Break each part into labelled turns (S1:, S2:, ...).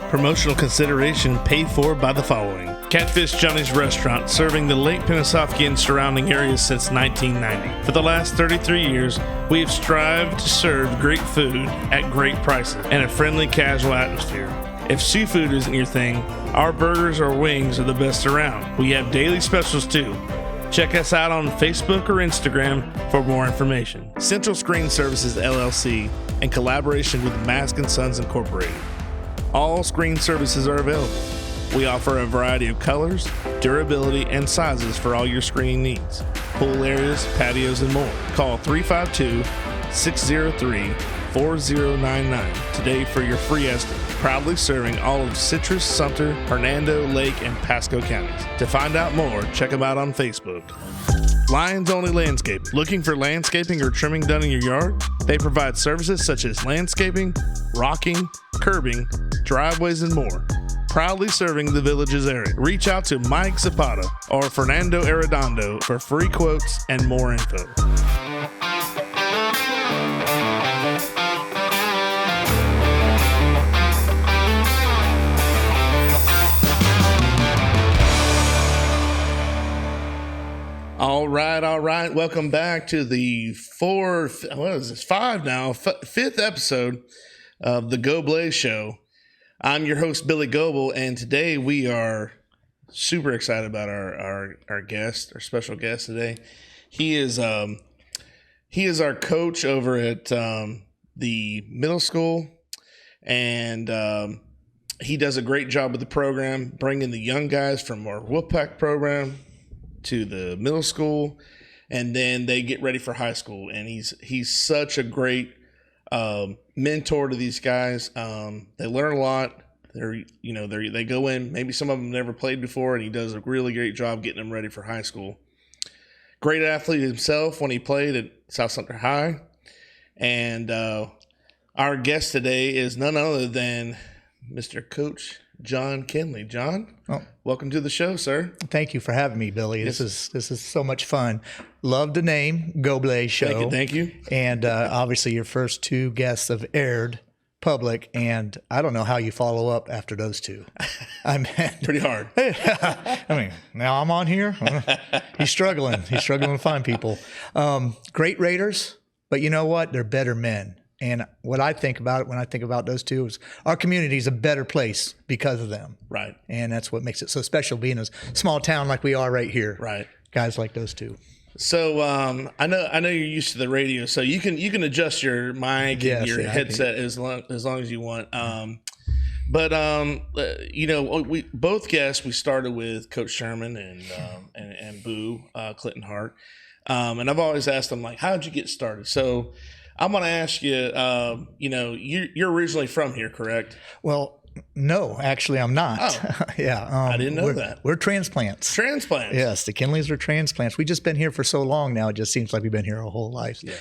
S1: Promotional consideration paid for by the following. Catfish Johnny's Restaurant, serving the Lake Pennsauken and surrounding areas since 1990. For the last 33 years, we have strived to serve great food at great prices and a friendly, casual atmosphere. If seafood isn't your thing, our burgers or wings are the best around. We have daily specials too. Check us out on Facebook or Instagram for more information. Central Screen Services LLC, in collaboration with Mask & Sons Incorporated. All screen services are available. We offer a variety of colors, durability, and sizes for all your screening needs. Pool areas, patios, and more. Call 352-603-4099 today for your free estimate. Proudly serving all of Citrus, Sumter, Hernando, Lake, and Pasco counties. To find out more, check them out on Facebook. Lions Only Landscape. Looking for landscaping or trimming done in your yard? They provide services such as landscaping, rocking, curbing, driveways, and more. Proudly serving the Villages area. Reach out to Mike Zapata or Fernando Arredondo for free quotes and more info. All right. Welcome back to the fifth episode of the Goblay Show. I'm your host, Billy Goble, and today we are super excited about our guest, our special guest today. He is our coach over at the middle school, and he does a great job with the program, bringing the young guys from our Wolfpack program to the middle school, and then they get ready for high school. And he's such a great mentor to these guys. They learn a lot. They go in. Maybe some of them never played before, and he does a really great job getting them ready for high school. Great athlete himself when he played at South Sumter High. And our guest today is none other than Mr. Coach John Kinley. John, welcome to the show, sir.
S2: Thank you for having me, Billy.
S1: Yes.
S2: This is so much fun. Love the name, Goblay Show.
S1: Thank you.
S2: And obviously your first two guests have aired public, and I don't know how you follow up after those two. I mean,
S1: pretty hard.
S2: I mean, now I'm on here. He's struggling. He's struggling to find people. Great Raiders, but you know what? They're better men. And what I think about it when I think about those two is our community is a better place because of them.
S1: Right.
S2: And that's what makes it so special being a small town like we are right here.
S1: Right.
S2: Guys like those two.
S1: So I know you're used to the radio, so you can adjust your mic and your headset as long as you want. We both guests, we started with Coach Sherman and Boo Clinton Hart. And I've always asked them, like, how'd you get started? So I'm going to ask you, you're originally from here, correct?
S2: Well, no, actually I'm not.
S1: Oh.
S2: Yeah.
S1: I didn't know that.
S2: We're transplants.
S1: Transplants?
S2: Yes, the Kinleys are transplants. We've just been here for so long now, it just seems like we've been here our whole lives.
S1: Yeah.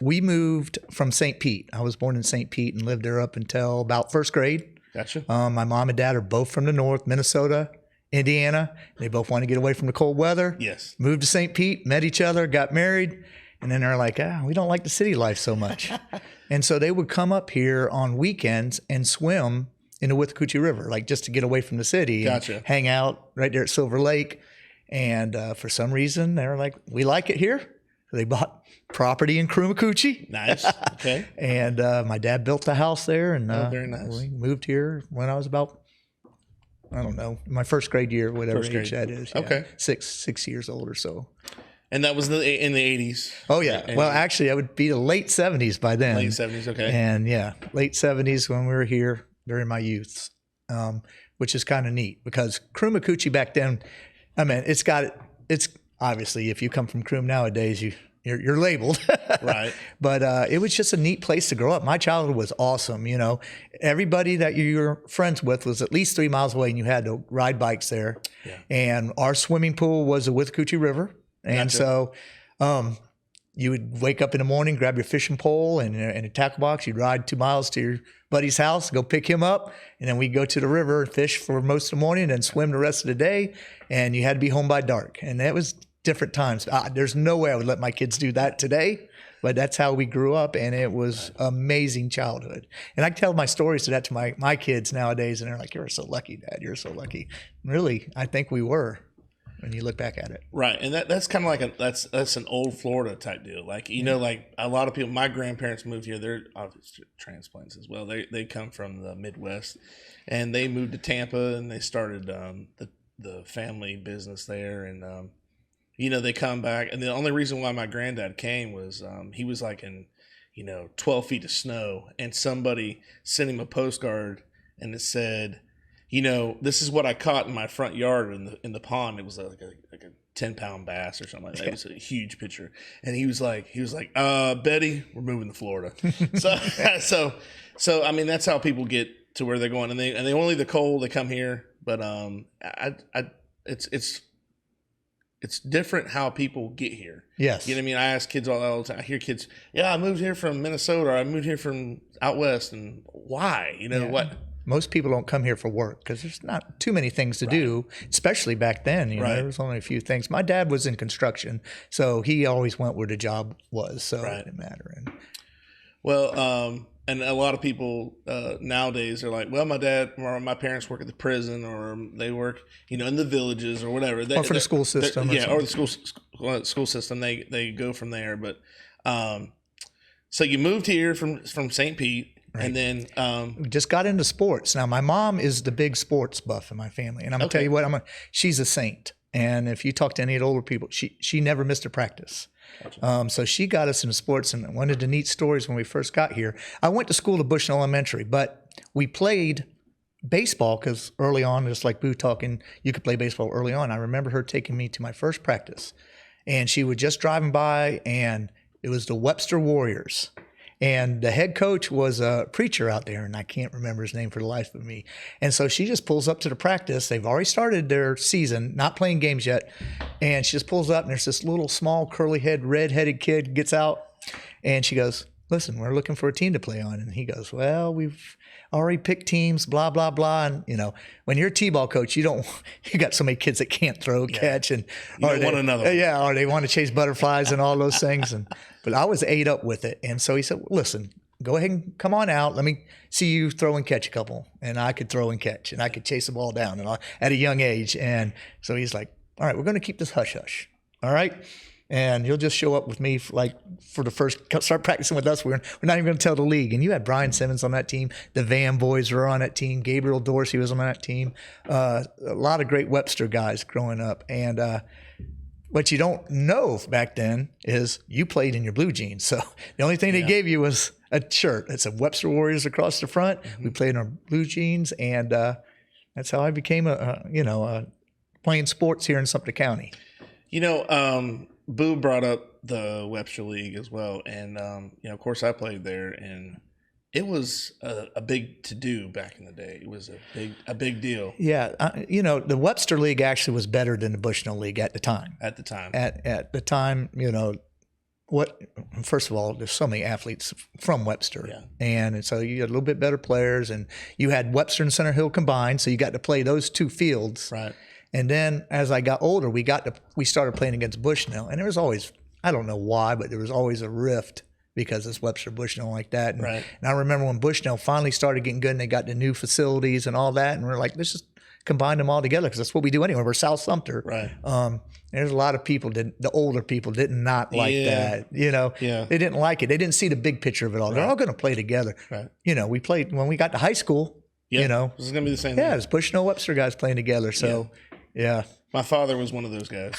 S2: We moved from St. Pete. I was born in St. Pete and lived there up until about first grade.
S1: Gotcha.
S2: My mom and dad are both from the north, Minnesota, Indiana. They both want to get away from the cold weather.
S1: Yes.
S2: Moved to St. Pete, met each other, got married. And then they're like, we don't like the city life so much. And so they would come up here on weekends and swim in the Withlacoochee River, like just to get away from the city.
S1: Gotcha.
S2: And hang out right there at Silver Lake. And for some reason, they were like, we like it here. So they bought property in Crumacoochee.
S1: Nice. Okay.
S2: And my dad built the house there. And
S1: very nice.
S2: We moved here when I was about, I don't know, my first grade year, whatever age that is. Yeah.
S1: Okay.
S2: 6 years old or so.
S1: And that was in the 80s.
S2: Oh, yeah. Well, actually, that would be the late 70s by then.
S1: Late 70s, okay.
S2: And yeah, late 70s when we were here during my youth, which is kind of neat because Crumacoochee back then, I mean, it's obviously, if you come from Crum nowadays, you're labeled.
S1: Right.
S2: But it was just a neat place to grow up. My childhood was awesome. You know, everybody that you were friends with was at least 3 miles away and you had to ride bikes there.
S1: Yeah. And
S2: our swimming pool was the Withlacoochee River. And
S1: Gotcha.
S2: So you would wake up in the morning, grab your fishing pole and a tackle box. You'd ride 2 miles to your buddy's house, go pick him up. And then we'd go to the river and fish for most of the morning and then swim the rest of the day. And you had to be home by dark. And that was different times. There's no way I would let my kids do that today. but that's how we grew up, and it was amazing childhood. And I tell my stories to that to my kids nowadays, and they're like, "You're so lucky, Dad. You're so lucky." Really, I think we were when you look back at it.
S1: Right, and that's kind of like that's an old Florida type deal. Like like a lot of people. My grandparents moved here. They're obviously transplants as well. They come from the Midwest, and they moved to Tampa, and they started the family business there. And they come back, and the only reason why my granddad came was he was like in 12 feet of snow, and somebody sent him a postcard, and it said, this is what I caught in my front yard in the pond. It was like a 10-pound bass or something like that. It was a huge picture. And he was like, Betty, we're moving to Florida. So I mean, that's how people get to where they're going. And they won't leave the cold, they come here. But it's different how people get here.
S2: Yes.
S1: You know what I mean? I ask kids all the time. I hear kids, I moved here from Minnesota, or I moved here from out west, and why? What?
S2: Most people don't come here for work because there's not too many things to do, especially back then. There was only a few things. My dad was in construction, so he always went where the job was, so it didn't matter.
S1: And a lot of people nowadays are like, well, my parents work at the prison, or they work, in the villages or whatever.
S2: Or for the school system.
S1: Or the school system. They go from there. But so you moved here from St. Pete. Right. And then
S2: we just got into sports. Now, my mom is the big sports buff in my family, and I'm gonna tell you what, she's a saint. And if you talk to any of the older people, she never missed a practice. Gotcha. So she got us into sports, and one of the neat stories when we first got here. I went to school at Bushnell Elementary, but we played baseball because early on, just like Boo talking, you could play baseball early on. I remember her taking me to my first practice, and she was just driving by, and it was the Webster Warriors. And the head coach was a preacher out there, and I can't remember his name for the life of me. And so she just pulls up to the practice. They've already started their season, not playing games yet. And she just pulls up, and there's this little small curly-head, red-headed kid gets out. And she goes, "Listen, we're looking for a team to play on." And he goes, "Well, we've already picked teams, blah, blah, blah." And, when you're a T-ball coach, you got so many kids that can't throw, catch. And
S1: you don't want another one.
S2: Yeah, or they want to chase butterflies and all those things. But I was ate up with it. And so he said, "Listen, go ahead and come on out. Let me see you throw and catch a couple." And I could throw and catch, and I could chase the ball down at a young age. And so he's like, "All right, we're going to keep this hush-hush. All right? And you'll just show up with me for the first, start practicing with us. We're not even going to tell the league." And you had Brian Simmons on that team. The Van boys were on that team. Gabriel Dorsey was on that team. A lot of great Webster guys growing up. And what you don't know back then is you played in your blue jeans. So the only thing they gave you was a shirt. It said Webster Warriors across the front. Mm-hmm. We played in our blue jeans. And that's how I became playing sports here in Sumter County.
S1: Boo brought up the Webster League as well, and of course I played there, and it was a big to do back in the day. It was a big deal.
S2: Yeah, the Webster League actually was better than the Bushnell League at the time. At the time, first of all, there's so many athletes from Webster, and so you had a little bit better players, and you had Webster and Center Hill combined, so you got to play those two fields,
S1: right?
S2: And then as I got older, we started playing against Bushnell, and there was always, I don't know why, but there was always a rift because it's Webster Bushnell like that. And,
S1: right.
S2: And I remember when Bushnell finally started getting good and they got the new facilities and all that, and we're like, let's just combine them all together because that's what we do anyway. We're South Sumter.
S1: Right.
S2: There's a lot of people the older people did not like that. They didn't like it. They didn't see the big picture of it all. Right. They're all going to play together.
S1: Right.
S2: We played when we got to high school.
S1: This is going to be the same thing.
S2: Yeah, it's Bushnell Webster guys playing together. So. Yeah.
S1: My father was one of those guys.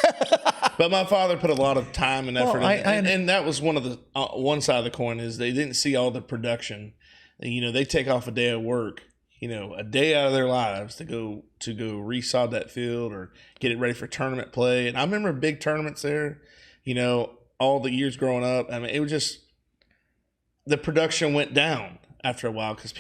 S1: But my father put a lot of time and effort in, and that was one of the one side of the coin is they didn't see all the production. They take off a day of work, a day out of their lives to go resod that field or get it ready for tournament play. And I remember big tournaments there, all the years growing up. I mean, it was just the production went down after a while because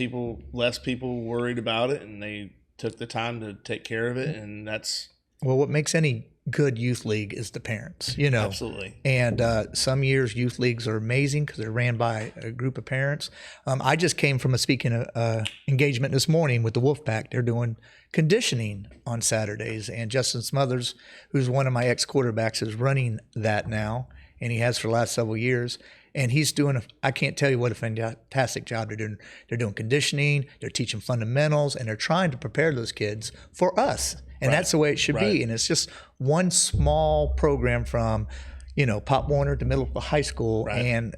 S1: less people worried about it, and they took the time to take care of it, and that's...
S2: Well, what makes any good youth league is the parents,
S1: Absolutely.
S2: And some years youth leagues are amazing because they're ran by a group of parents. I just came from a speaking engagement this morning with the Wolfpack. They're doing conditioning on Saturdays, and Justin Smothers, who's one of my ex-quarterbacks, is running that now, and he has for the last several years. And he's doing, I can't tell you what a fantastic job they're doing. They're doing conditioning, they're teaching fundamentals, and they're trying to prepare those kids for us. And that's the way it should be. And it's just one small program from, Pop Warner to middle high school. And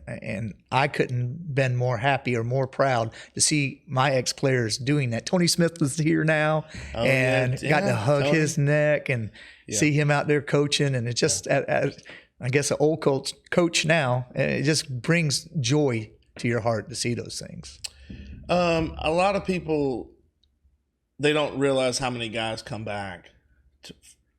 S2: I couldn't been more happy or more proud to see my ex-players doing that. Tony Smith was here now and got to hug his neck and see him out there coaching. And it's just, I guess, an old coach now, and it just brings joy to your heart to see those things.
S1: A lot of people, they don't realize how many guys come back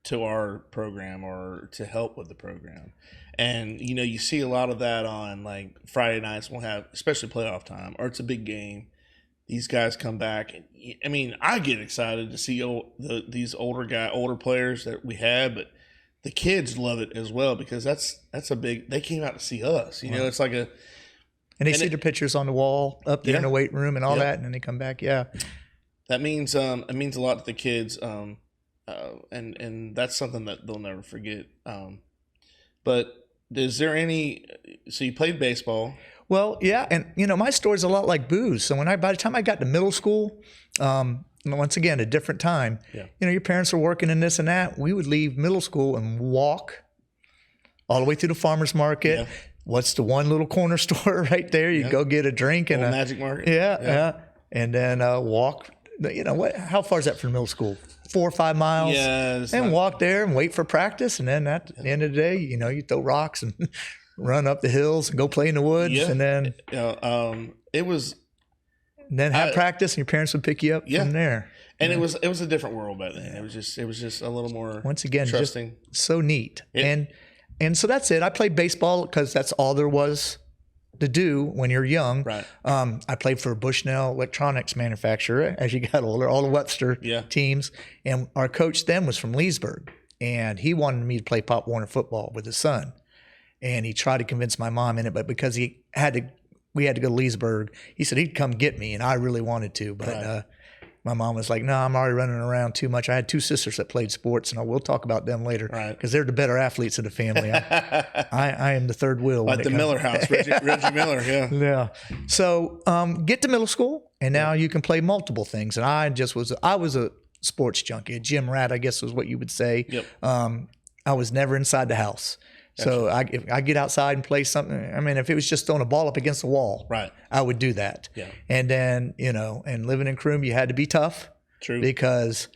S1: to our program or to help with the program. And, you see a lot of that on like Friday nights. We'll have, especially playoff time, or it's a big game. These guys come back. And, I get excited to see these older players that we have, but the kids love it as well, because that's a big, they came out to see us, it's like a,
S2: and they see the pictures on the wall up there in the weight room and all that. And then they come back. Yeah.
S1: That means, it means a lot to the kids. And that's something that they'll never forget. But is there so you played baseball?
S2: Well, yeah. And, my story's a lot like Boo's. So by the time I got to middle school, once again, a different time, your parents are working in this and that. We would leave middle school and walk all the way through the farmer's market. Yeah. What's the one little corner store right there? You go get a drink and
S1: Magic Market.
S2: Yeah. And then walk. How far is that from middle school? 4 or 5 miles.
S1: Yeah.
S2: And walk there and wait for practice. And then at the end of the day, you throw rocks and run up the hills and go play in the woods.
S1: Yeah.
S2: And then
S1: it was.
S2: And then have practice, and your parents would pick you up from there.
S1: And it was a different world back then. It was just a little more,
S2: once again,
S1: trusting.
S2: Just so neat. And so that's it. I played baseball because that's all there was to do when you're young.
S1: Right.
S2: I played for Bushnell Electronics manufacturer as you got older, all the Webster teams. And our coach then was from Leesburg, and he wanted me to play Pop Warner football with his son. And he tried to convince my mom in it, but because we had to go to Leesburg, he said he'd come get me, and I really wanted to. But my mom was like, no, I'm already running around too much. I had 2 sisters that played sports, and we'll talk about them later because they're the better athletes of the family. I am the third wheel.
S1: Like the Miller house, Reggie Miller,
S2: Yeah. So get to middle school, and now you can play multiple things. And I was a sports junkie, a gym rat, I guess is what you would say.
S1: Yep.
S2: I was never inside the house. So if I get outside and play something, I mean, if it was just throwing a ball up against the wall, I would do that.
S1: Yeah.
S2: And then, and living in Croom, you had to be tough.
S1: True.
S2: Because,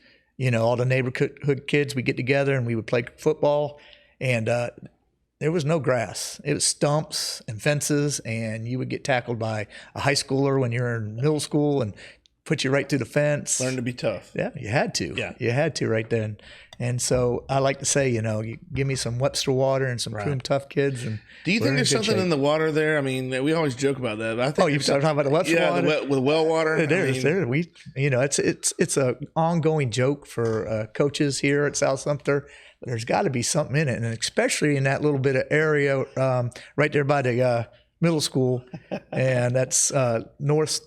S2: all the neighborhood kids, we get together and we would play football, and there was no grass. It was stumps and fences, and you would get tackled by a high schooler when you're in middle school and put you right through the fence.
S1: Learn to be tough.
S2: Yeah, you had to.
S1: Yeah.
S2: You had to right then. And so I like to say, you give me some Webster water and some Croom tough kids. And
S1: do you think there's something in the water there? I mean, we always joke about that. But I think
S2: you're talking about the Webster water?
S1: Yeah, with well water.
S2: It's a ongoing joke for coaches here at South Sumter. But there's got to be something in it, and especially in that little bit of area right there by the middle school, and that's North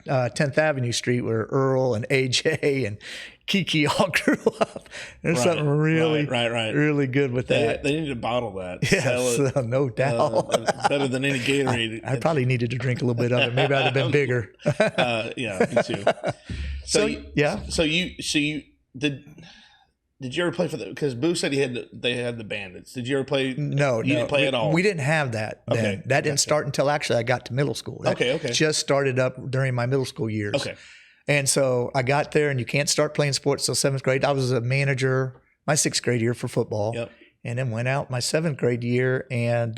S2: 10th Avenue Street, where Earl and AJ and Kiki all grew up. There's something really good with that.
S1: They need to bottle that.
S2: Yes, no doubt.
S1: Better than any Gatorade.
S2: I probably needed to drink a little bit of it. Maybe I'd have been bigger.
S1: Yeah, me too. So you did you ever play for the? Because Boo said they had the Bandits. Did you ever play?
S2: No,
S1: you didn't play at all.
S2: We didn't have that. Then.
S1: Okay,
S2: that didn't start until actually I got to middle school. That just started up during my middle school years.
S1: Okay.
S2: And so I got there, and you can't start playing sports till 7th grade. I was a manager my 6th grade year for football, and then went out my 7th grade year and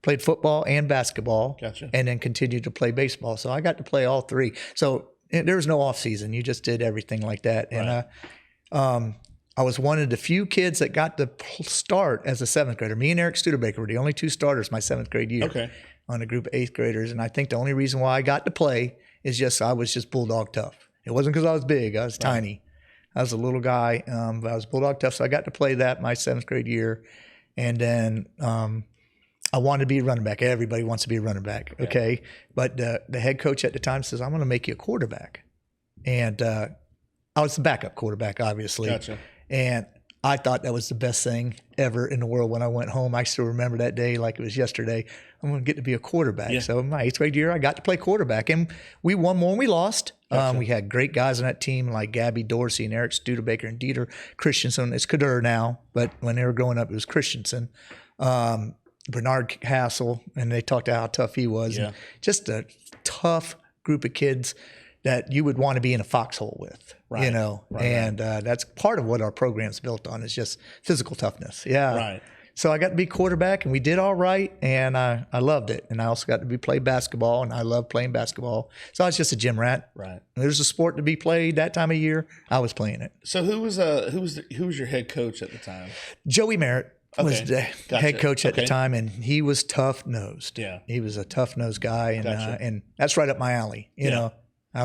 S2: played football and basketball.
S1: Gotcha.
S2: And then continued to play baseball. So I got to play all 3. So there was no off season. You just did everything like that.
S1: Right.
S2: And I was one of the few kids that got to start as a 7th grader. Me and Eric Studebaker were the only 2 starters my 7th grade year on a group of 8th graders. And I think the only reason why I got to play is I was just bulldog tough. It wasn't because I was big. I was tiny. I was a little guy, but I was bulldog tough. So I got to play that my 7th grade year. And then I wanted to be a running back. Everybody wants to be a running back, okay? But the head coach at the time says, I'm going to make you a quarterback. And I was the backup quarterback, obviously.
S1: Gotcha.
S2: And I thought that was the best thing ever in the world. When I went home, I still remember that day like it was yesterday. I'm going to get to be a quarterback.
S1: Yeah.
S2: So in my 8th grade year, I got to play quarterback, and we won more than we lost.
S1: Gotcha.
S2: We had great guys on that team like Gabby Dorsey and Eric Studebaker and Dieter Christensen. It's Kadur now, but when they were growing up, it was Christensen. Bernard Hassel, and they talked about how tough he was.
S1: Yeah.
S2: And just a tough group of kids that you would want to be in a foxhole with,
S1: Right.
S2: you know,
S1: Right.
S2: and that's part of what our program's built on is just physical toughness. Yeah.
S1: Right.
S2: So I got to be quarterback, and we did all right, and I loved it. And I also got to play basketball, and I love playing basketball. So I was just a gym rat.
S1: Right.
S2: There's a sport to be played that time of year. I was playing it.
S1: So who was your head coach at the time?
S2: Joey Merritt was
S1: Okay.
S2: the
S1: Gotcha.
S2: head coach at the
S1: Okay.
S2: time, and he was tough-nosed.
S1: Yeah.
S2: He was a tough-nosed guy, and
S1: Gotcha.
S2: and that's right up my alley. You
S1: Yeah.
S2: know, I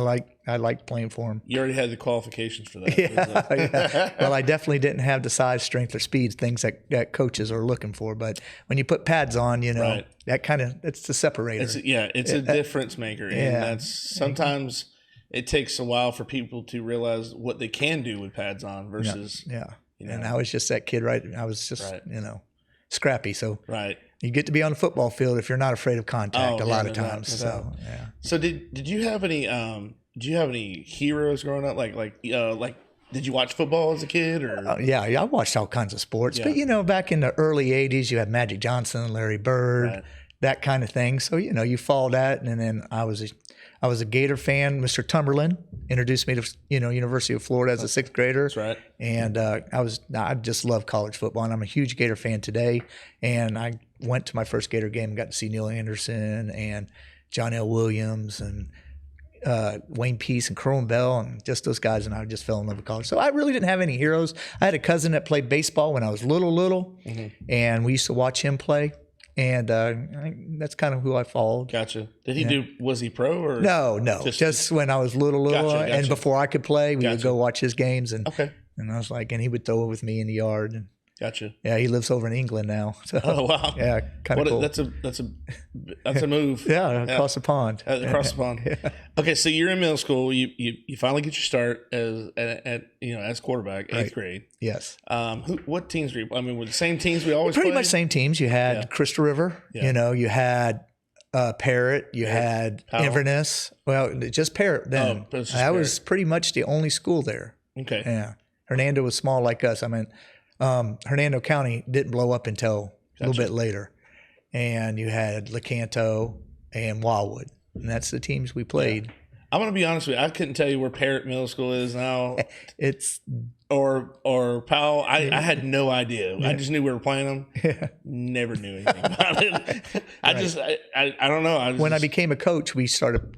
S2: liked playing for him.
S1: You already had the qualifications for that.
S2: Yeah. Well, I definitely didn't have the size, strength, or speed things that coaches are looking for. But when you put pads on, you know,
S1: Right.
S2: it's the separator.
S1: It's a difference maker, and
S2: Yeah.
S1: that's sometimes it takes a while for people to realize what they can do with pads on versus
S2: yeah.
S1: you know.
S2: And I was just that kid, right? I was just,
S1: Right.
S2: you know, scrappy. So
S1: right.
S2: you get to be on the football field if you're not afraid of contact
S1: Oh,
S2: a lot
S1: yeah,
S2: of
S1: no doubt,
S2: times.
S1: no doubt.
S2: So, yeah.
S1: So did you have any heroes growing up? Like did you watch football as a kid or
S2: Yeah, I watched all kinds of sports.
S1: Yeah.
S2: But, you know, back in the early 80s, you had Magic Johnson, Larry Bird,
S1: Right.
S2: that kind of thing. So, you know, you follow that. And then I was a Gator fan. Mr. Tumberland introduced me to, you know, University of Florida as a 6th grader.
S1: That's right.
S2: And I just love college football, and I'm a huge Gator fan today. And I went to my first Gator game and got to see Neil Anderson and John L. Williams and Wayne Peace and Kerwin Bell and just those guys, and I just fell in love with college. So I really didn't have any heroes. I had a cousin that played baseball when I was little, and we used to watch him play. And that's kind of who I followed.
S1: Gotcha. Did he was he pro or
S2: No, just when I was little,
S1: Gotcha.
S2: and before I could play, we would go watch his games, and
S1: Okay.
S2: and I was like, and he would throw it with me in the yard. And
S1: Gotcha.
S2: yeah, he lives over in England now. So
S1: Oh wow.
S2: yeah, kind of cool.
S1: That's a move.
S2: Yeah, across the pond.
S1: Across the pond. Okay, so you're in middle school. You finally get your start as quarterback, 8th grade.
S2: Yes.
S1: What teams were you? I mean, were the same teams we always
S2: Pretty
S1: played?
S2: much same teams. You had Crystal River.
S1: Yeah.
S2: You know, you had Parrott. You had
S1: Powell.
S2: Inverness. Well, just Parrott then.
S1: Oh, it was just
S2: I was pretty much the only school there.
S1: Okay.
S2: Yeah. Hernando was small like us. I mean, Hernando County didn't blow up until a little bit later. And you had Lecanto and Wildwood. And that's the teams we played.
S1: I'm gonna be honest with you. I couldn't tell you where Parrott Middle School is now,
S2: It's
S1: or Powell. I had no idea. I just knew we were playing them.
S2: yeah.
S1: Never knew anything about it. I don't know.
S2: When I became a coach,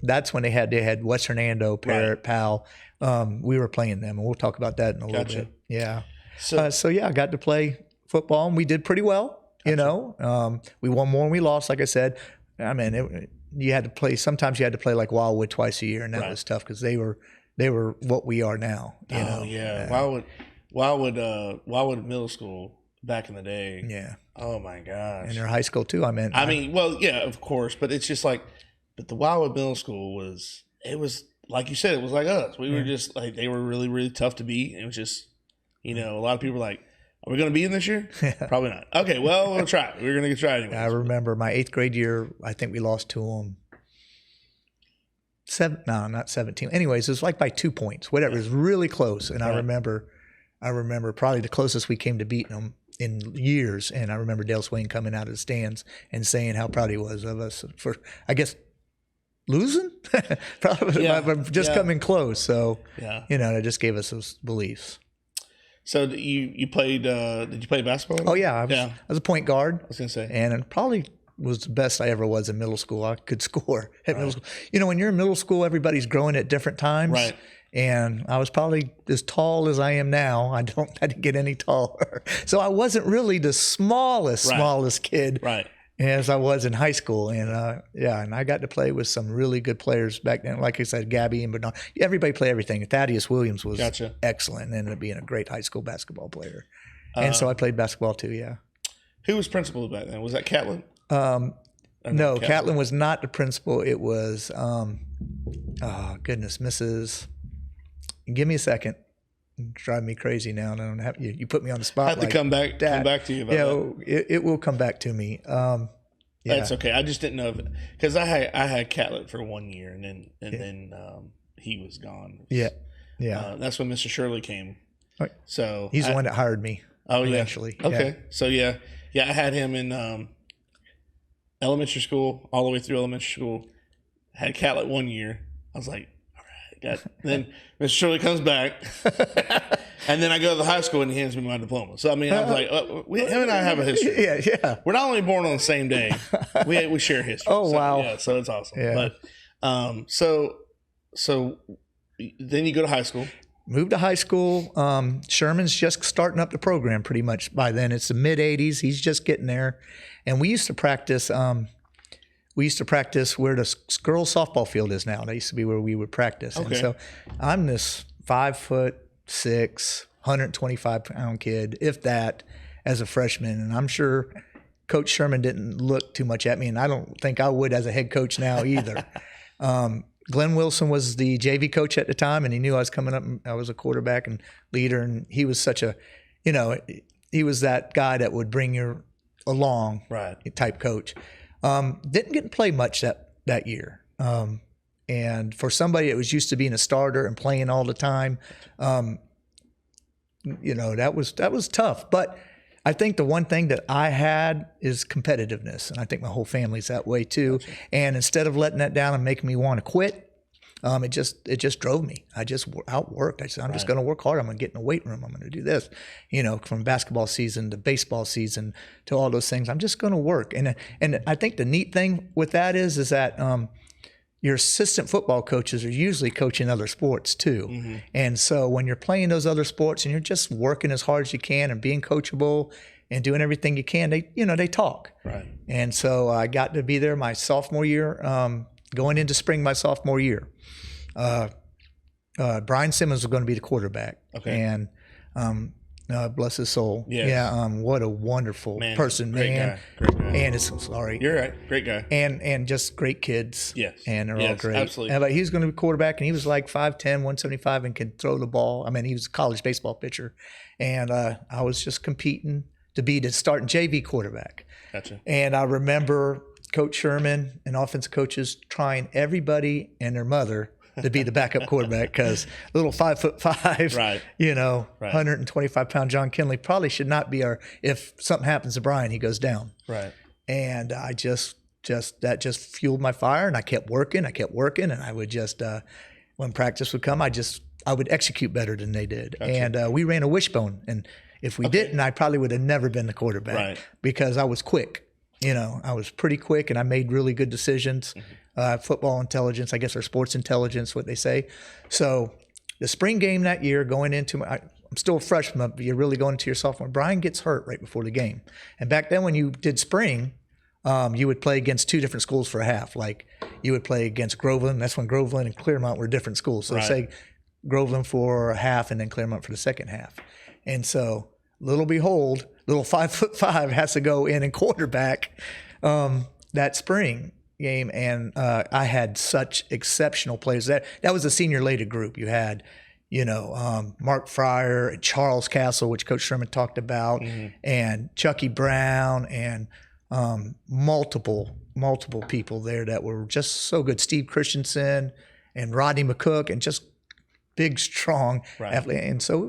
S2: that's when they had West Hernando, Parrott, Powell. We were playing them, and we'll talk about that in a little
S1: Gotcha.
S2: bit. Yeah.
S1: So
S2: Yeah, I got to play football, and we did pretty well. You know, we won more than we lost. Like I said, I mean, you had to play. Sometimes you had to play like Wildwood twice a year, and that was tough because they were what we are now. You know?
S1: yeah. Wildwood Middle School back in the day.
S2: Yeah.
S1: Oh my gosh.
S2: And their high school too. I mean,
S1: of course, but it's just like, but the Wildwood Middle School was like you said, it was like us. We were just like, they were really, really tough to beat. It was just, you know, a lot of people were like, are we going to beat them this year? Probably not. Okay, well, we'll try. We're going to try anyway.
S2: I remember my 8th grade year. I think we lost to them. Not 17. Anyways, it was like by 2 points, whatever. It was really close. And I remember probably the closest we came to beating them in years. And I remember Dale Swain coming out of the stands and saying how proud he was of us for, I guess, losing, probably just coming close. So, you know, it just gave us those beliefs.
S1: So you played? Did you play basketball?
S2: Oh yeah, I was a point guard.
S1: I was gonna say,
S2: and it probably was the best I ever was in middle school. I could score at middle school. You know, when you're in middle school, everybody's growing at different times.
S1: Right.
S2: And I was probably as tall as I am now. I didn't get any taller, so I wasn't really the smallest kid.
S1: Right.
S2: As I was in high school. And and I got to play with some really good players back then. Like I said, Gabby and Bernard. Everybody played everything. Thaddeus Williams was excellent and ended up being a great high school basketball player. And so I played basketball too, yeah.
S1: Who was principal back then? Was that Catlin?
S2: No, Catlin was not the principal. It was, Mrs. Give me a second. drive me crazy now. And I don't have you put me on the spot.
S1: I have to come back to you about that.
S2: It will come back to me. Yeah.
S1: That's okay. I just didn't know because I had Catlett for 1 year and then he was gone.
S2: Yeah.
S1: That's when Mr. Shirley came.
S2: Right.
S1: So
S2: he's the one that hired me.
S1: Oh,
S2: eventually.
S1: Yeah. Okay. So yeah, I had him in elementary school, all the way through elementary school. Had Catlett 1 year. I was like, all right, then Mr. Shirley comes back, and then I go to the high school and he hands me my diploma. So I mean, I was like, him and I have a history.
S2: Yeah.
S1: We're not only born on the same day, we share history.
S2: Oh,
S1: so,
S2: wow.
S1: Yeah, so it's awesome.
S2: Yeah.
S1: But so then you go to high school.
S2: Moved to high school. Sherman's just starting up the program pretty much by then. It's the mid '80s. He's just getting there, and we used to practice. Where the girls' softball field is now. That used to be where we would practice.
S1: Okay.
S2: And so I'm this 5'6", 125-pound kid, if that, as a freshman. And I'm sure Coach Sherman didn't look too much at me, and I don't think I would as a head coach now either. Glenn Wilson was the JV coach at the time, and he knew I was coming up. And I was a quarterback and leader, and he was such a, he was that guy that would bring you along,
S1: right,
S2: type coach. Didn't get to play much that year. And for somebody that was used to being a starter and playing all the time, that was tough. But I think the one thing that I had is competitiveness. And I think my whole family's that way too. Gotcha. And instead of letting that down and making me want to quit, it just drove me. I just outworked. I said, I'm just going to work hard. I'm going to get in the weight room. I'm going to do this, from basketball season to baseball season to all those things. I'm just going to work. And I think the neat thing with that is that your assistant football coaches are usually coaching other sports too. Mm-hmm. And so when you're playing those other sports and you're just working as hard as you can and being coachable and doing everything you can, they talk.
S1: Right. And
S2: so I got to be there my sophomore year, going into spring my sophomore year. Brian Simmons was going to be the quarterback.
S1: Okay.
S2: And bless his soul.
S1: Yes.
S2: Yeah. What a wonderful person,
S1: great
S2: man.
S1: Great guy.
S2: And sorry.
S1: You're right. Great guy.
S2: And just great kids.
S1: Yes.
S2: And they're all great.
S1: Absolutely.
S2: But he was going to be quarterback, and he was like 5'10", 175, and could throw the ball. I mean, he was a college baseball pitcher. And I was just competing to be the starting JV quarterback.
S1: Gotcha.
S2: And I remember Coach Sherman and offensive coaches trying everybody and their mother to be the backup quarterback, because little 5'5",
S1: right.
S2: 125-pound John Kinley probably should not be if something happens to Brian, he goes down.
S1: Right.
S2: And I that just fueled my fire, and I kept working, and I would just, when practice would come, I would execute better than they did. Gotcha. And we ran a wishbone, and if we didn't, I probably would have never been the quarterback, because I was quick. I was pretty quick, and I made really good decisions. Mm-hmm. Football intelligence, I guess, or sports intelligence, what they say. So the spring game that year, going into I'm still a freshman, but you're really going into your sophomore. Brian gets hurt right before the game. And back then when you did spring, you would play against two different schools for a half. Like you would play against Groveland. That's when Groveland and Clearmont were different schools. So say Groveland for a half and then Clearmont for the second half. And so little 5'5" has to go in and quarterback that spring game, and I had such exceptional players. That was a senior-laden group. You had, Mark Fryer and Charles Castle, which Coach Sherman talked about, mm-hmm. and Chucky Brown, and multiple people there that were just so good. Steve Christensen and Rodney McCook, and just big, strong athlete. And so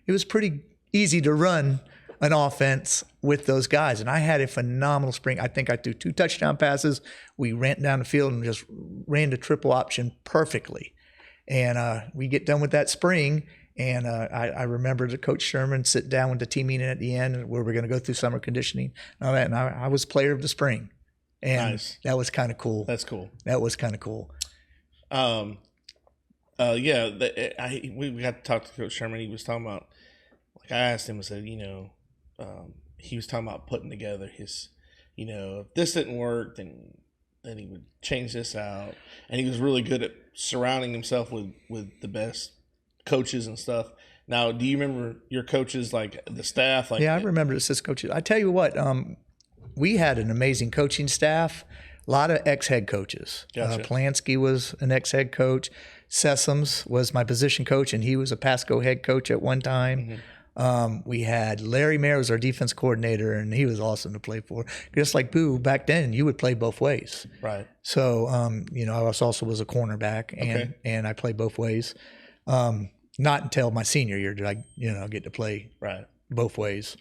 S2: it was pretty easy to run an offense with those guys. And I had a phenomenal spring. I think I threw 2 touchdown passes. We ran down the field and just ran the triple option perfectly. And we get done with that spring, and I remember the Coach Sherman sit down with the team meeting at the end where we're going to go through summer conditioning and all that. And I was player of the spring. And that was kind of cool.
S1: That's cool.
S2: That was kind of cool.
S1: We got to talk to Coach Sherman. He was talking about, like, I asked him, I said, he was talking about putting together his, if this didn't work, then he would change this out. And he was really good at surrounding himself with the best coaches and stuff. Now, do you remember your coaches, like the staff?
S2: Yeah, I remember the assistant coaches. I tell you what, we had an amazing coaching staff, a lot of ex-head coaches.
S1: Gotcha.
S2: Polanski was an ex-head coach. Sessoms was my position coach, and he was a Pasco head coach at one time. We had Larry Mayer was our defense coordinator, and he was awesome to play for. Just like Boo, back then, you would play both ways.
S1: Right.
S2: So, I also was a cornerback, and I played both ways. Not until my senior year did I, get to play both ways.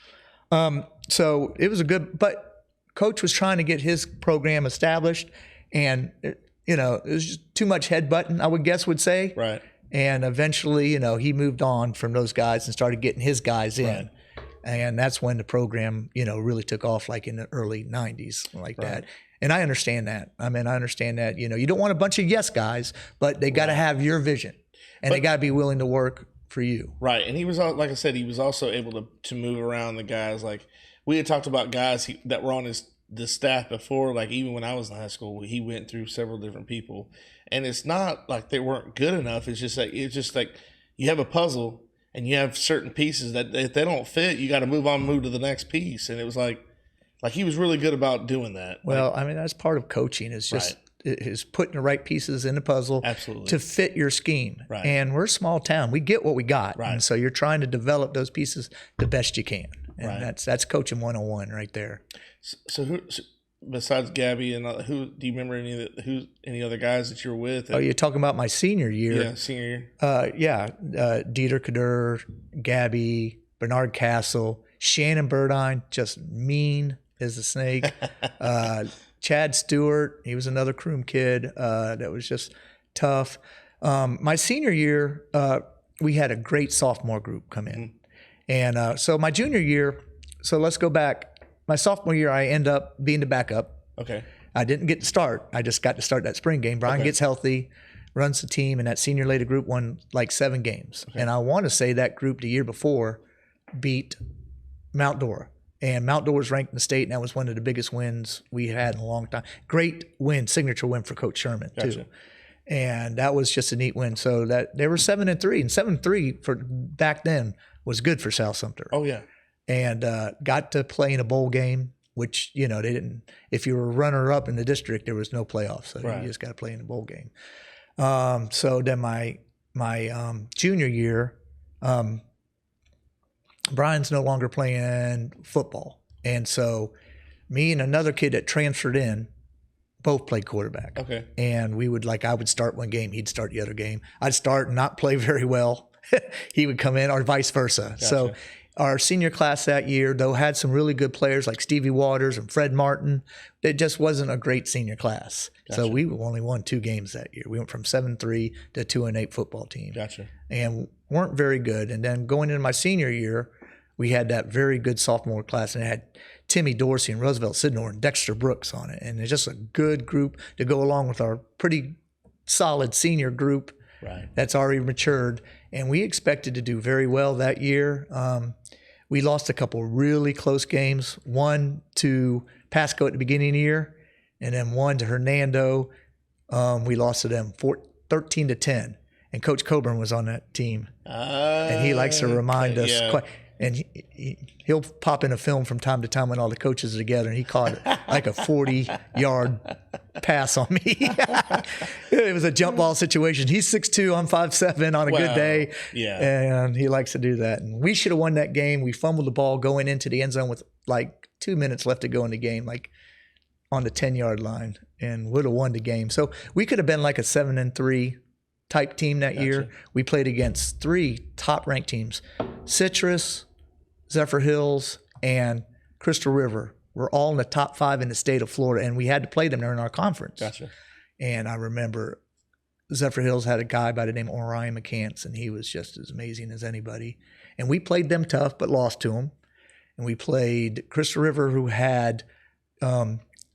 S2: So it was but Coach was trying to get his program established, and it was just too much headbutting, I would say.
S1: Right.
S2: And eventually, he moved on from those guys and started getting his guys in.
S1: Right.
S2: And that's when the program, really took off, like in the early 90s, like that. And I understand that. I understand that, you don't want a bunch of yes guys, but they got to have your vision, and they got to be willing to work for you. Right.
S1: And he was, like I said, he was also able to move around the guys. Like, we had talked about guys that were on the staff before, like even when I was in high school, he went through several different people. And it's not like they weren't good enough. It's just like you have a puzzle and you have certain pieces that if they don't fit, you got to move to the next piece. And it was like he was really good about doing that.
S2: Well, that's part of coaching is just is putting the right pieces in the puzzle to fit your scheme. Right. And we're a small town. We get what we got. Right. And so you're trying to develop those pieces the best you can. And that's coaching 101 right there.
S1: So who besides Gabby and who do you remember any other guys that you were with?
S2: Oh, you're talking about my senior year?
S1: Yeah, senior year.
S2: Dieter Kadur, Gabby, Bernard Castle, Shannon Burdine, just mean as a snake. Chad Stewart, he was another Croom kid that was just tough. My senior year, we had a great sophomore group come in. And so my junior year, so let's go back. My sophomore year, I end up being the backup.
S1: Okay.
S2: I didn't get to start. I just got to start that spring game. Brian gets healthy, runs the team, and that senior later group won like 7 games. Okay. And I want to say that group the year before beat Mount Dora. And Mount Dora was ranked in the state, and that was one of the biggest wins we had in a long time. Great win, signature win for Coach Sherman, too. And that was just a neat win. So that they were 7-3, and 7-3 for back then was good for South Sumter.
S1: Oh, yeah.
S2: And got to play in a bowl game, which, they didn't – if you were a runner-up in the district, there was no playoffs. So you just got to play in a bowl game. So then my junior year, Brian's no longer playing football. And so me and another kid that transferred in both played quarterback.
S1: Okay.
S2: And I would start one game, he'd start the other game. I'd start and not play very well. He would come in, or vice versa. Gotcha. So our senior class that year, though, had some really good players like Stevie Waters and Fred Martin. It just wasn't a great senior class. Gotcha. So we only won 2 games that year. We went from 7-3 to 2-8 football team.
S1: Gotcha.
S2: And weren't very good. And then going into my senior year, we had that very good sophomore class, and it had Timmy Dorsey and Roosevelt Sidnor and Dexter Brooks on it. And it's just a good group to go along with our pretty solid senior group that's already matured. And we expected to do very well that year. We lost a couple really close games, one to Pasco at the beginning of the year, and then one to Hernando. We lost to them 13-10. And Coach Coburn was on that team. And he likes to remind us quite. And he'll pop in a film from time to time when all the coaches are together, and he caught like a 40-yard pass on me. It was a jump ball situation. He's 6'2", I'm 5'7" on a good day. Yeah. And he likes to do that. And we should have won that game. We fumbled the ball going into the end zone with like 2 minutes left to go in the game, like on the 10-yard line, and would have won the game. So we could have been like a 7-3 type team that year. We played against 3 top-ranked teams. Citrus, Zephyr Hills, and Crystal River were all in the top 5 in the state of Florida, and we had to play them during our conference.
S1: Gotcha.
S2: And I remember Zephyr Hills had a guy by the name of Orion McCants, and he was just as amazing as anybody. And we played them tough, but lost to them. And we played Crystal River, who had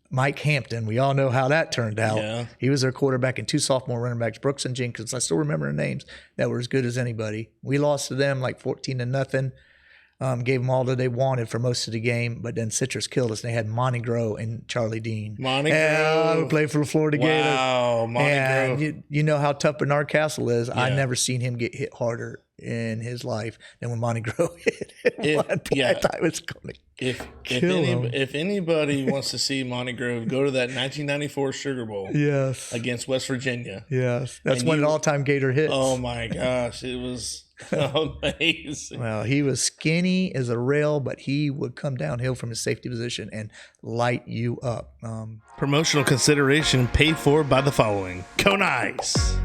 S2: Mike Hampton. We all know how that turned out. Yeah. He was their quarterback, and 2 sophomore running backs, Brooks and Jenkins. I still remember their names, that were as good as anybody. We lost to them like 14-0. Gave them all that they wanted for most of the game, but then Citrus killed us. And they had Monty Grove and Charlie Dean.
S1: Monty Grove.
S2: Played for the Florida Gators.
S1: Wow, Monty Grove.
S2: You know how tough Bernard Castle is. Yeah. I never seen him get hit harder in his life than when Monty Grove hit. It was
S1: If anybody wants to see Monty Grove, go to that 1994 Sugar Bowl.
S2: Yes.
S1: Against West Virginia.
S2: Yes. That's when an all-time Gator hits.
S1: Oh my gosh, it was amazing.
S2: Well, he was skinny as a rail, but he would come downhill from his safety position and light you up.
S1: Promotional consideration paid for by the following: Kona Ice.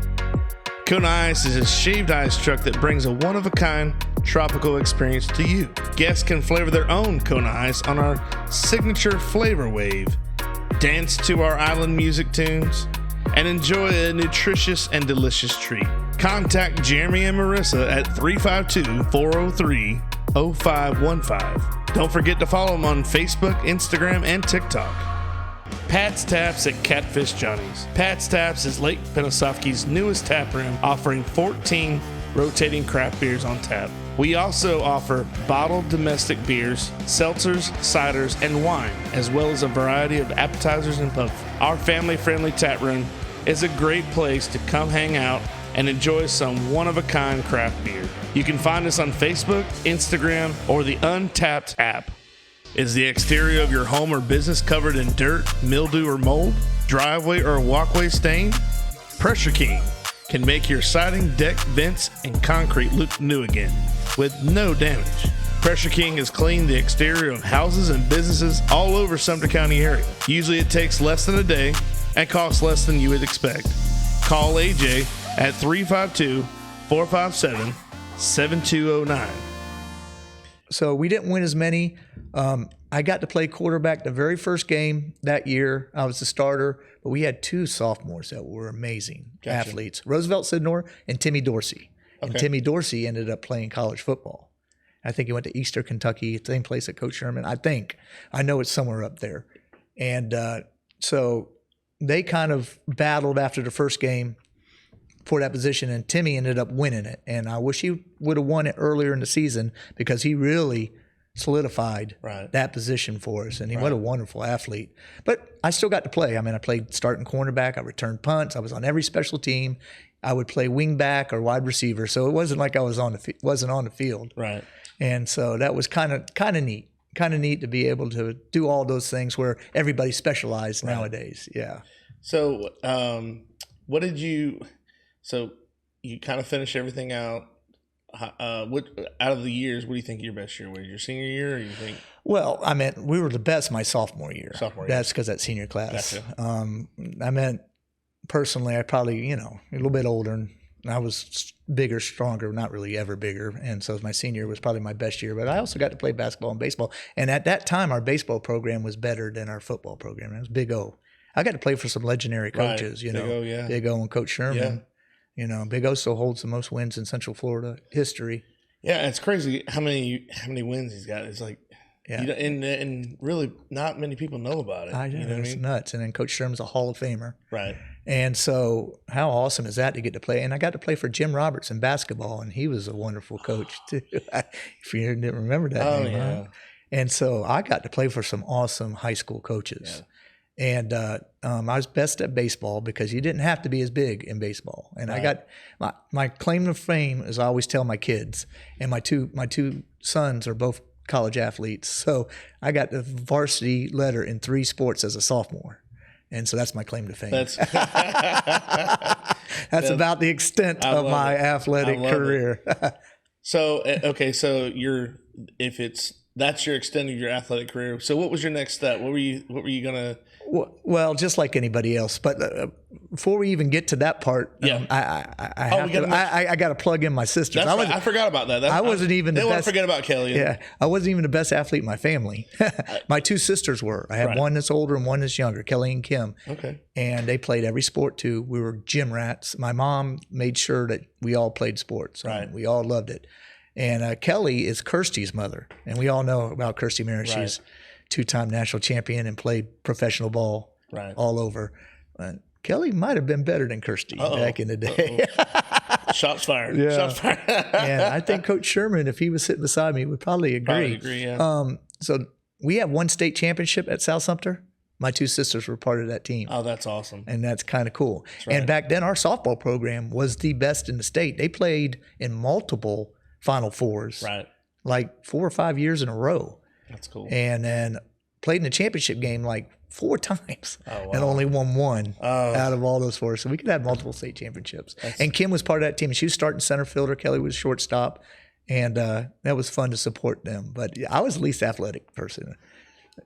S1: Kona Ice is a shaved ice truck that brings a one-of-a-kind tropical experience to you. Guests can flavor their own Kona Ice on our signature flavor wave, dance to our island music tunes, and enjoy a nutritious and delicious treat. Contact Jeremy and Marissa at 352-403-0515. Don't forget to follow them on Facebook, Instagram, and TikTok. Pat's Taps at Catfish Johnny's. Pat's Taps is Lake Penosauke's newest tap room, offering 14 rotating craft beers on tap. We also offer bottled domestic beers, seltzers, ciders, and wine, as well as a variety of appetizers and pub. Our family-friendly tap room is a great place to come hang out and enjoy some one-of-a-kind craft beer. You can find us on Facebook, Instagram, or the Untapped app. Is the exterior of your home or business covered in dirt, mildew, or mold? Driveway or walkway stain? Pressure King can make your siding, deck, vents, and concrete look new again with no damage. Pressure King has cleaned the exterior of houses and businesses all over Sumter County area. Usually it takes less than a day and costs less than you would expect. Call AJ at 352-457-7209.
S2: So we didn't win as many. I got to play quarterback the very first game that year. I was the starter, but we had two sophomores that were amazing athletes, Roosevelt Sidnor and Timmy Dorsey. Okay. And Timmy Dorsey ended up playing college football. I think he went to Eastern Kentucky, same place at Coach Sherman. I know it's somewhere up there. And so they kind of battled after the first game for that position, and Timmy ended up winning it. And I wish he would have won it earlier in the season because he really solidified that position for us. And he was a wonderful athlete. But I still got to play. I mean, I played starting cornerback. I returned punts. I was on every special team. I would play wing back or wide receiver. So it wasn't like I wasn't on the field. Right. And so that was kind of neat. Kind of neat to be able to do all those things where everybody specialized nowadays. Yeah. So
S1: what did you – so you kind of finished everything out. What out of the years, what do you think your best year was? Your senior year, or you think?
S2: Well, I meant we were the best my sophomore year. That's because that senior class. Gotcha. I meant personally, I probably a little bit older, and I was bigger, stronger, not really ever bigger, and so my senior year was probably my best year. But I also got to play basketball and baseball, and at that time, our baseball program was better than our football program. It was Big O. I got to play for some legendary coaches. Big O, yeah. Big O and Coach Sherman. Yeah. Big O still holds the most wins in Central Florida history.
S1: Yeah, it's crazy how many wins he's got. It's like, and really not many people know about it.
S2: I know, it's nuts. And then Coach Sherman's a Hall of Famer.
S1: Right.
S2: And so how awesome is that to get to play? And I got to play for Jim Roberts in basketball, and he was a wonderful coach too. If you didn't remember that name, huh? And so I got to play for some awesome high school coaches. Yeah. And I was best at baseball because you didn't have to be as big in baseball. And I got my claim to fame, as I always tell my kids, and my two sons are both college athletes. So I got the varsity letter in 3 sports as a sophomore. And so that's my claim to fame. That's about the extent of my athletic career.
S1: So, okay, so that's your extent of your athletic career. So what was your next step? What were you gonna?
S2: Well, just like anybody else. But before we even get to that part, I got to plug in my sisters.
S1: I forgot about that.
S2: I wasn't even the best.
S1: Want to forget about Kelly.
S2: Yeah, I wasn't even the best athlete in my family. My 2 sisters were. I had one that's older and one that's younger, Kelly and Kim. Okay. And they played every sport too. We were gym rats. My mom made sure that we all played sports. Right. We all loved it. And Kelly is Kirsty's mother. And we all know about Kirsty Mary. She's 2-time national champion and played professional ball all over. Kelly might have been better than Kirsty back in the day.
S1: Shots fired.
S2: Yeah.
S1: Shots fired.
S2: And I think Coach Sherman, if he was sitting beside me, would probably agree. So we have 1 state championship at South Sumter. My 2 sisters were part of that team.
S1: Oh, that's awesome.
S2: And that's kind of cool. And back then, our softball program was the best in the state. They played in multiple Final Fours, like 4 or 5 years in a row.
S1: That's cool.
S2: And then played in the championship game like 4 times
S1: Oh, wow.
S2: and only won 1
S1: Oh.
S2: out of all those 4. So we could have multiple state championships. And Kim was part of that team. She was starting center fielder. Kelly was shortstop. And that was fun to support them. But I was the least athletic person.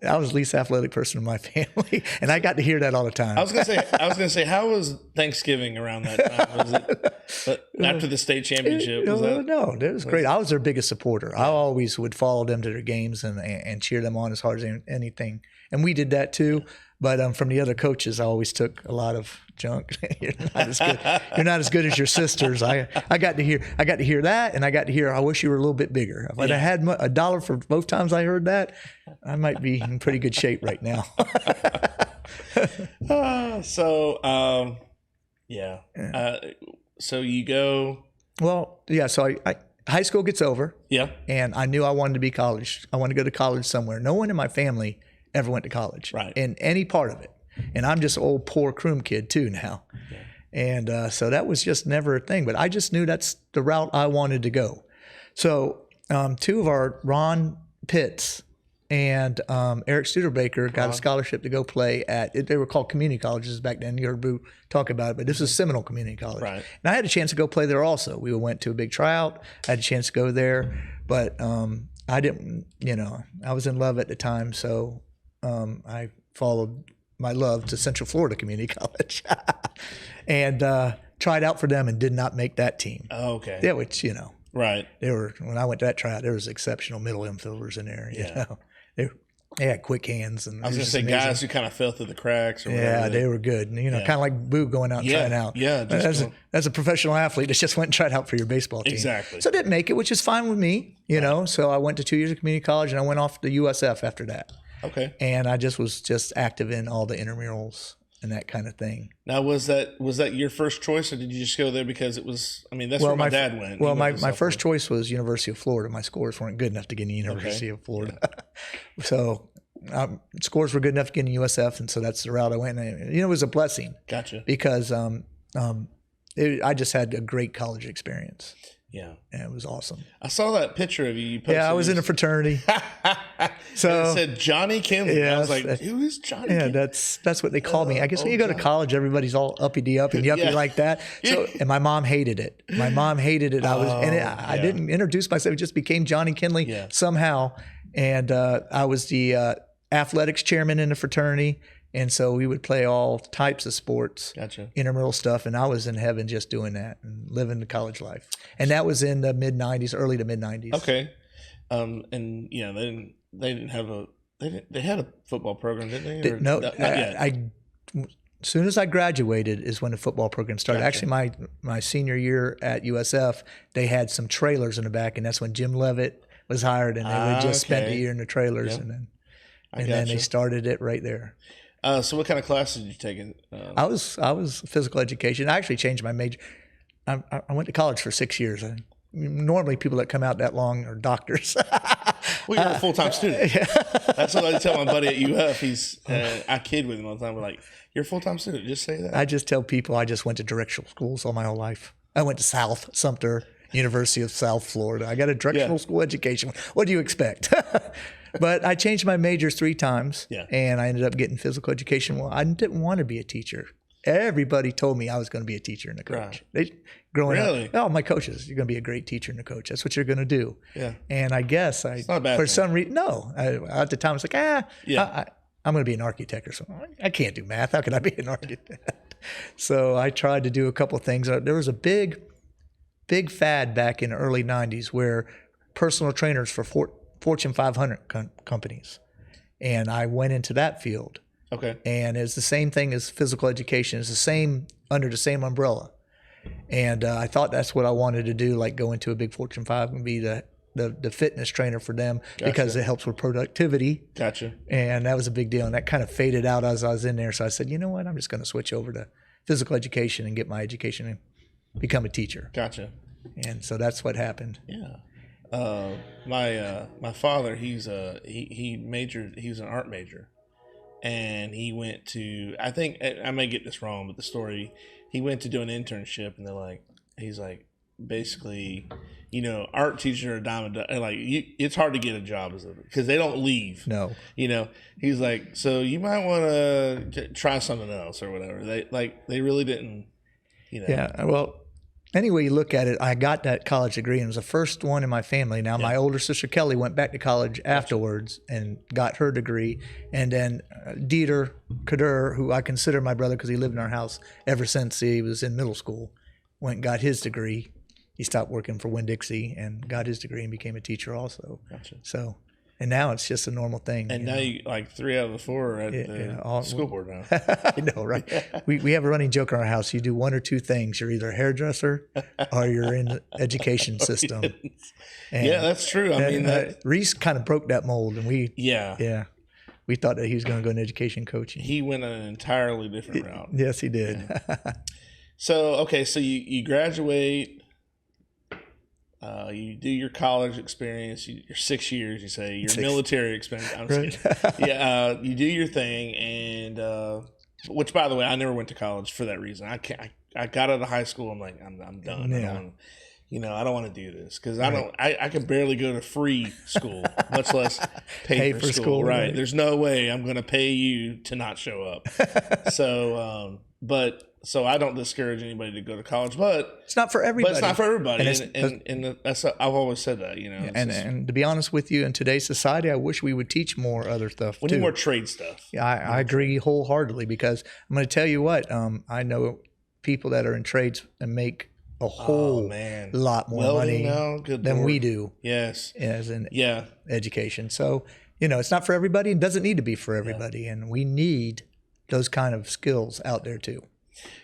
S2: I was the least athletic person in my family, and I got to hear that all the time.
S1: I was gonna say, how was Thanksgiving around that time? Was it after the state championship?
S2: No, it was great. I was their biggest supporter. I always would follow them to their games and cheer them on as hard as anything. And we did that too. But from the other coaches, I always took a lot of junk. You're not as good. You're not as good as your sisters. I got to hear that, and I got to hear, I wish you were a little bit bigger. If I'd had $1 for both times I heard that, I might be in pretty good shape right now.
S1: So you go.
S2: Well, yeah. So I high school gets over.
S1: Yeah.
S2: And I knew I wanted to be college. I wanted to go to college somewhere. No one in my family ever went to college,
S1: right,
S2: in any part of it. And I'm just an old poor Croom kid too now. Yeah. And so that was just never a thing. But I just knew that's the route I wanted to go. So 2 of our Ron Pitts and Eric Studerbaker got a scholarship to go play at, they were called community colleges back then. You heard Boo talk about it, but this was Seminole Community College.
S1: Right.
S2: And I had a chance to go play there also. We went to a big tryout. I had a chance to go there, but I didn't, I was in love at the time. So I followed my love to Central Florida Community College and tried out for them and did not make that team.
S1: Oh, okay.
S2: Yeah, which,
S1: right.
S2: They were, when I went to that tryout, there was exceptional middle infielders in there. They had quick hands. And
S1: I was going to say amazing guys who kind of fell through the cracks. Or
S2: yeah, they were good. Kind of like Boo going out and trying out.
S1: Yeah.
S2: As a professional athlete that just went and tried out for your baseball team.
S1: Exactly.
S2: So I didn't make it, which is fine with me, So I went to 2 years of community college and I went off to USF after that.
S1: Okay.
S2: And I was active in all the intramurals and that kind of thing.
S1: Now, was that your first choice, or did you just go there because it was? I mean, that's where my dad went.
S2: Well, my first choice was University of Florida. My scores weren't good enough to get in University of Florida, so scores were good enough to get in USF, and so that's the route I went. And it was a blessing.
S1: Gotcha.
S2: Because I just had a great college experience.
S1: Yeah.
S2: And it was awesome.
S1: I saw that picture of you. You posted.
S2: Yeah, I was in a fraternity. So
S1: it said Johnny Kinley. Yeah, I was like, who is Johnny Kinley?
S2: That's what they call me. I guess when you go to college, everybody's all uppity up and yuppie like that. So, and my mom hated it. I didn't introduce myself. It just became Johnny Kinley somehow. And I was the athletics chairman in the fraternity. And so we would play all types of sports, intramural stuff, and I was in heaven just doing that and living the college life. And that was in the mid-'90s, early to mid-'90s.
S1: Okay, and they had a football program, didn't they?
S2: No, as soon as I graduated is when the football program started.
S1: Gotcha.
S2: Actually, my senior year at USF, they had some trailers in the back, and that's when Jim Levitt was hired, and they would just spend a year in the trailers, and then they started it right there.
S1: So what kind of classes did you take?
S2: I was physical education. I actually changed my major. I went to college for 6 years. Normally, people that come out that long are doctors.
S1: Well, you're a full-time student. Yeah. That's what I tell my buddy at UF. I kid with him all the time. We're like, you're a full-time student. Just say that.
S2: I just tell people I just went to directional schools all my whole life. I went to South Sumter, University of South Florida. I got a directional school education. What do you expect? But I changed my majors 3 times, and I ended up getting physical education. Well, I didn't want to be a teacher. Everybody told me I was going to be a teacher and a coach.
S1: Right.
S2: Growing up, my coaches, you're going to be a great teacher and a coach. That's what you're going to do.
S1: Yeah.
S2: And I guess for some reason, at the time I was like, I'm going to be an architect or something. I can't do math. How can I be an architect? So I tried to do a couple of things. There was a big fad back in the early 90s where personal trainers for Fortune 500 companies. And I went into that field.
S1: Okay.
S2: And it's the same thing as physical education. It's the same, under the same umbrella. And I thought that's what I wanted to do, like go into a big Fortune 5 and be the fitness trainer for them because it helps with productivity.
S1: Gotcha.
S2: And that was a big deal. And that kind of faded out as I was in there. So I said, you know what? I'm just going to switch over to physical education and get my education and become a teacher.
S1: Gotcha.
S2: And so that's what happened.
S1: Yeah. My father, he majored. He was an art major, and he went to. I think I may get this wrong, but the story. He went to do an internship, and he's like, basically, art teachers are a dime a dozen. Like it's hard to get a job because they don't leave.
S2: No.
S1: He's like, so you might want to try something else or whatever. They really didn't.
S2: Yeah. Well, anyway you look at it, I got that college degree and it was the first one in my family. Now, my older sister Kelly went back to college afterwards and got her degree. And then Dieter Kader, who I consider my brother because he lived in our house ever since he was in middle school, went and got his degree. He stopped working for Winn-Dixie and got his degree and became a teacher also.
S1: Gotcha.
S2: So, and now it's just a normal thing.
S1: And now you, like 3 out of the 4 are at the school board now.
S2: I know, right? We have a running joke in our house. You do one or two things. You're either a hairdresser or you're in the education system. And,
S1: yeah, that's true. I mean,
S2: Reese kind of broke that mold, and we thought that he was going to go into education coaching.
S1: He went an entirely different route.
S2: Yes, he did.
S1: Yeah. So you graduate. You do your college experience, your 6 years, you say, your military experience. I'm just kidding. Yeah, you do your thing, and which, by the way, I never went to college for that reason. I got out of high school. I'm like, I'm done.
S2: Yeah.
S1: I don't want to do this because I can barely go to free school, much less pay for school. Right? There's no way I'm going to pay you to not show up. So I don't discourage anybody to go to college, but
S2: it's not for everybody.
S1: But it's not for everybody, and that's I've always said that,
S2: And to be honest with you, in today's society, I wish we would teach more other stuff.
S1: We need more trade stuff.
S2: Yeah, I agree wholeheartedly because I'm going to tell you what. I know people that are in trades and make a whole lot more money than we do.
S1: Yes,
S2: as in education. So it's not for everybody, and doesn't need to be for everybody, and we need those kind of skills out there too.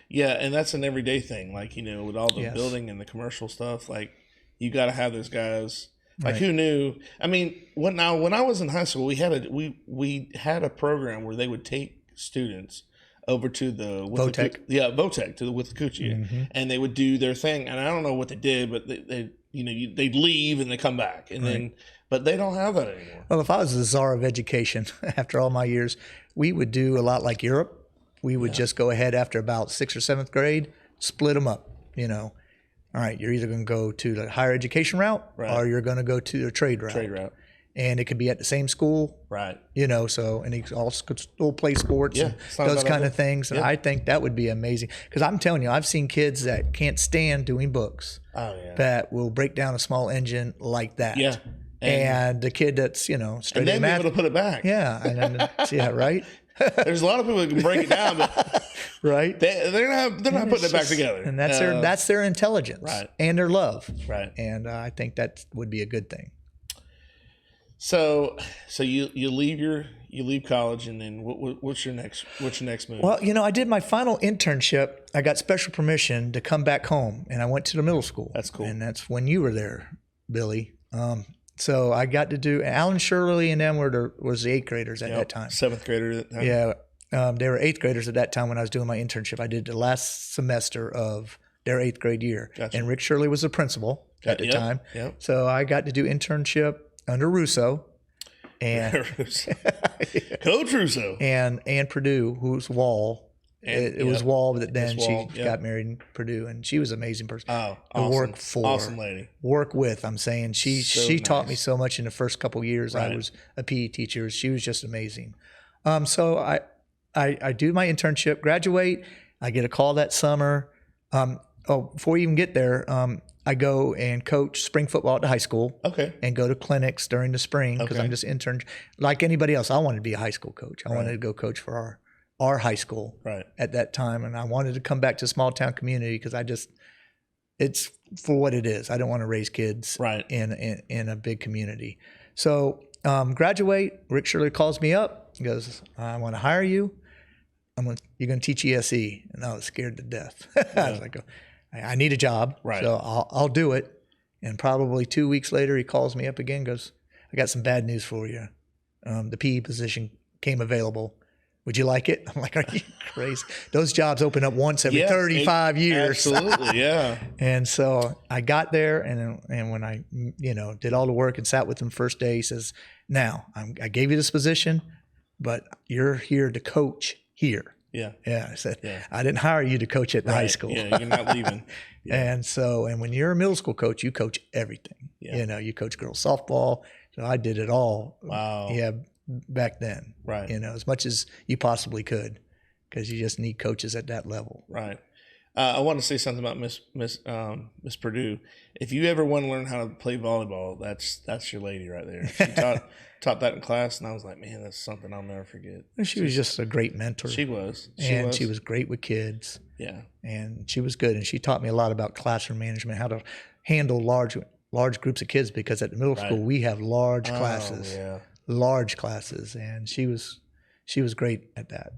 S1: Yeah, and that's an everyday thing. Like, with all the building and the commercial stuff, like, you got to have those guys. Like, who knew? I mean, when I was in high school, we had a program where they would take students over to the
S2: Votech.
S1: Votech with the Coochie, and they would do their thing. And I don't know what they did, but they'd leave and they come back, and then, but they don't have that anymore.
S2: Well, if I was the czar of education after all my years, we would do a lot like Europe. We would just go ahead after about 6th or 7th grade, split them up. All right, you're either going to go to the higher education route or you're going to go to the trade route. And it could be at the same school.
S1: Right.
S2: So, and he also could still play sports and those kind of things. And I think that would be amazing. Because I'm telling you, I've seen kids that can't stand doing books that will break down a small engine like that.
S1: Yeah.
S2: And the kid that's, straight
S1: and then be able to put it back.
S2: Yeah. And then, right?
S1: There's a lot of people who can break it down, but they're not putting it back together.
S2: And that's their intelligence and their love.
S1: Right.
S2: And I think that would be a good thing.
S1: So you leave college, and then what's your next move?
S2: Well, I did my final internship. I got special permission to come back home, and I went to the middle school.
S1: That's cool.
S2: And that's when you were there, Billy. So I got to do Alan Shirley and them was the 8th graders at that time.
S1: 7th grader at that time.
S2: Yeah, they were 8th graders at that time when I was doing my internship. I did the last semester of their 8th grade year.
S1: Gotcha.
S2: And Rick Shirley was the principal at the time.
S1: Yep.
S2: So I got to do internship under Russo. And
S1: Coach Russo.
S2: And Purdue, who's Wall. It was Wall, but then she got married in Purdue, and she was an amazing person.
S1: Oh,
S2: awesome.
S1: Awesome lady.
S2: Work with, I'm saying. She taught me so much in the first couple of years.
S1: Right.
S2: I was a PE teacher. She was just amazing. So I do my internship, graduate. I get a call that summer. Before we even get there, I go and coach spring football at the high school.
S1: Okay.
S2: And go to clinics during the spring because I'm just intern. Like anybody else, I wanted to be a high school coach. I wanted to go coach for our high school at that time. And I wanted to come back to a small town community because it's for what it is. I don't want to raise kids in a big community. So graduate, Rick Shirley calls me up. He goes, I want to hire you. You're going to teach ESE. And I was scared to death. I was like, I need a job. Right. So I'll do it. And probably 2 weeks later, he calls me up again, goes, I got some bad news for you. The PE position came available. Would you like it? I'm like, are you crazy? Those jobs open up once every 35 years.
S1: Absolutely, yeah.
S2: And so I got there, and when I, did all the work and sat with him first day, he says, now, I gave you this position, but you're here to coach here.
S1: Yeah.
S2: Yeah. I said,
S1: Yeah.
S2: I didn't hire you to coach at the high school.
S1: Yeah, you're not leaving. Yeah.
S2: And when you're a middle school coach, you coach everything.
S1: Yeah.
S2: You know, you coach girls softball. So I did it all.
S1: Wow.
S2: Yeah, back then.
S1: Right.
S2: You know, as much as you possibly could, because you just need coaches at that level.
S1: Right. I want to say something about Miss Purdue. If you ever want to learn how to play volleyball, that's your lady right there. She taught that in class, and I was like, man, that's something I'll never forget.
S2: She was just a great mentor.
S1: She was.
S2: She was great with kids.
S1: Yeah.
S2: And she was good, and she taught me a lot about classroom management, how to handle large groups of kids, because at the middle school we have large classes.
S1: Yeah.
S2: Large classes, and she was great at that.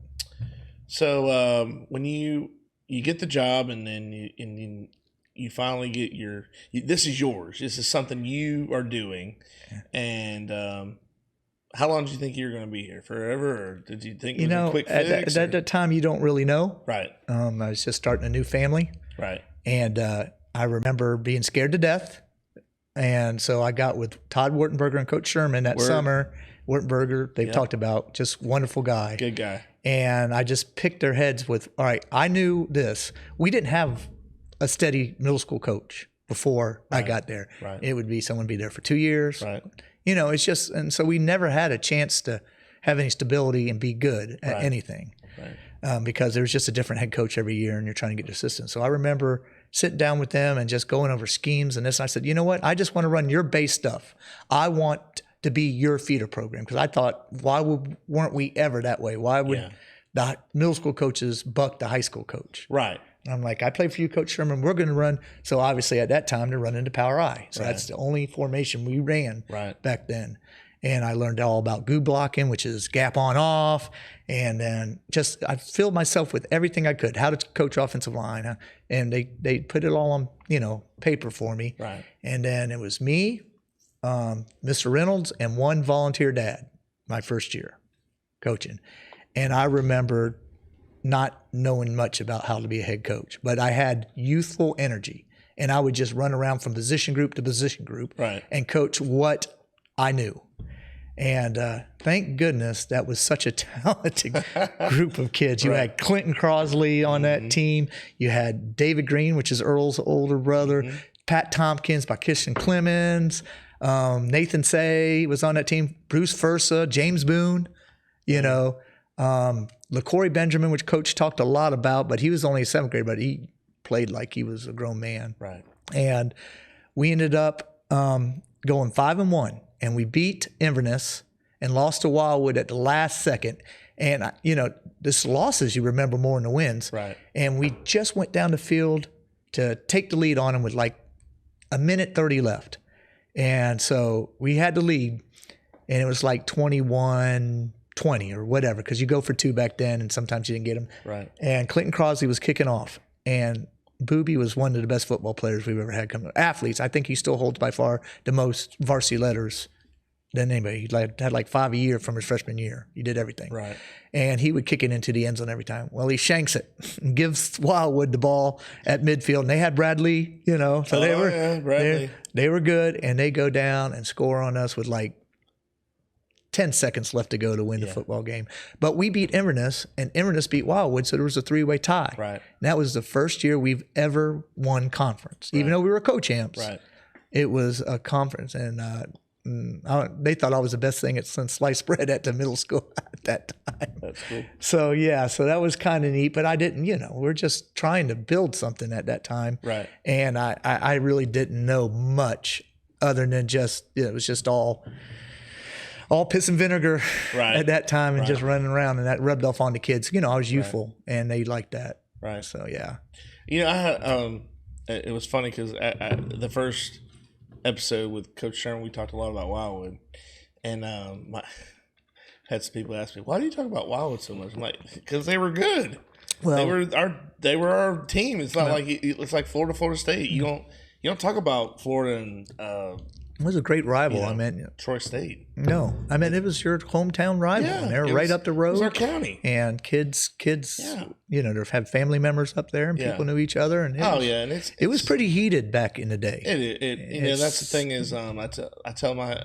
S1: So when you get the job, and then you finally get this is yours. This is something you are doing. And how long did you think you were going to be here? Forever? Or did you think it was a quick fix?
S2: At that time, you don't really know.
S1: Right.
S2: I was just starting a new family.
S1: Right.
S2: And I remember being scared to death. And so I got with Todd Wartenberger and Coach Sherman that summer. Wartenberger, they've talked about, just wonderful guy.
S1: Good guy.
S2: And I just picked their heads with, all right, I knew this. We didn't have a steady middle school coach before I got there.
S1: Right.
S2: It would be someone be there for 2 years.
S1: Right.
S2: You know, it's just, and so we never had a chance to have any stability and be good at anything. Right. Because there was just a different head coach every year, and you're trying to get assistants. So I remember sitting down with them and just going over schemes and this. And I said, you know what? I just want to run your base stuff. I want to be your feeder program, because I thought, weren't we ever that way? Why would the middle school coaches buck the high school coach?
S1: Right.
S2: And I'm like, I play for you, Coach Sherman. We're going to run. So obviously at that time, they're running to Power I. So that's the only formation we ran back then. And I learned all about goo blocking, which is gap on off. And then just I filled myself with everything I could, how to coach offensive line. And they put it all on, paper for me.
S1: Right.
S2: And then it was me, Mr. Reynolds, and one volunteer dad my first year coaching. And I remember not knowing much about how to be a head coach, but I had youthful energy, and I would just run around from position group to position group and coach what I knew. And thank goodness that was such a talented group of kids. You had Clinton Crosley on that team. You had David Green, which is Earl's older brother, Pat Tompkins by Christian Clemens, Nathan Say was on that team, Bruce Fursa, James Boone, LaCorey Benjamin, which Coach talked a lot about, but he was only a seventh grader, but he played like he was a grown man. Right. And we ended up going 5-1, and we beat Inverness and lost to Wildwood at the last second. And, this losses you remember more than the wins. Right. And we just went down the field to take the lead on them with like a minute 30 left. And so we had the lead, and it was like 21-20 or whatever, because you go for two back then, and sometimes you didn't get them. Right. And Clinton Crosley was kicking off, and Booby was one of the best football players we've ever had come. Athletes, I think he still holds by far the most varsity letters than anybody. He had like 5 a year from his freshman year. He did everything. Right. And he would kick it into the end zone every time. Well, he shanks it and gives Wildwood the ball at midfield. And they had Bradley, so they were good. And they go down and score on us with like 10 seconds left to go to win the football game. But we beat Inverness, and Inverness beat Wildwood, so there was a 3-way tie. Right. And that was the first year we've ever won conference, even though we were co-champs. Right. It was a conference, and they thought I was the best thing since sliced bread at the middle school at that time. That's cool. So that was kind of neat, but I didn't, we're just trying to build something at that time. Right. And I really didn't know much other than just, it was just all piss and vinegar at that time, and just running around, and that rubbed off on the kids. I was youthful, and they liked that. Right. So, yeah.
S1: I had, it was funny because the first episode with Coach Sherman, we talked a lot about Wildwood, and had some people ask me, why do you talk about Wildwood so much? I'm like, because they were good. Well, they were our team. It's not like it's like Florida State. You don't talk about Florida and
S2: it was a great rival.
S1: Troy State.
S2: No, it was your hometown rival. Yeah, and they were right up the road. It was
S1: our county.
S2: And kids, they had family members up there, and people knew each other. And it was pretty heated back in the day.
S1: That's the thing is, I tell my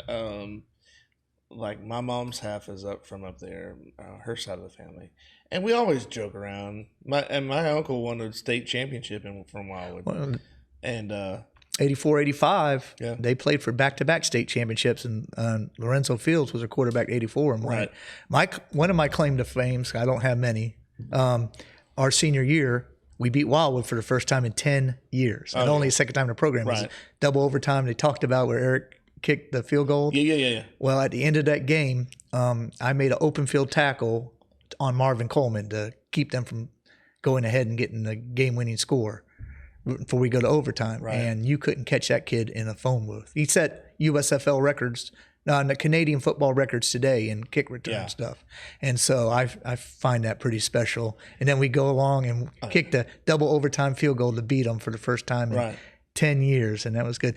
S1: like my mom's half is up from up there, her side of the family, and we always joke around. My uncle won a state championship from Wildwood,
S2: Well,
S1: and
S2: 84, 85,
S1: Yeah.
S2: they played for back-to-back state championships, and Lorenzo Fields was their quarterback 84 and won it. One of my claim to fame, I don't have many, our senior year, we beat Wildwood for the first time in 10 years, and only a second time in the program. It was double overtime. They talked about where Eric kicked the field goal.
S1: Yeah.
S2: Well, at the end of that game, I made an open field tackle on Marvin Coleman to keep them from going ahead and getting the game-winning score before we go to overtime. And you couldn't catch that kid in a phone booth. He set USFL records, the Canadian football records today in kick return stuff. And so I find that pretty special. And then we go along and kick the double overtime field goal to beat them for the first time in 10 years. And that was good.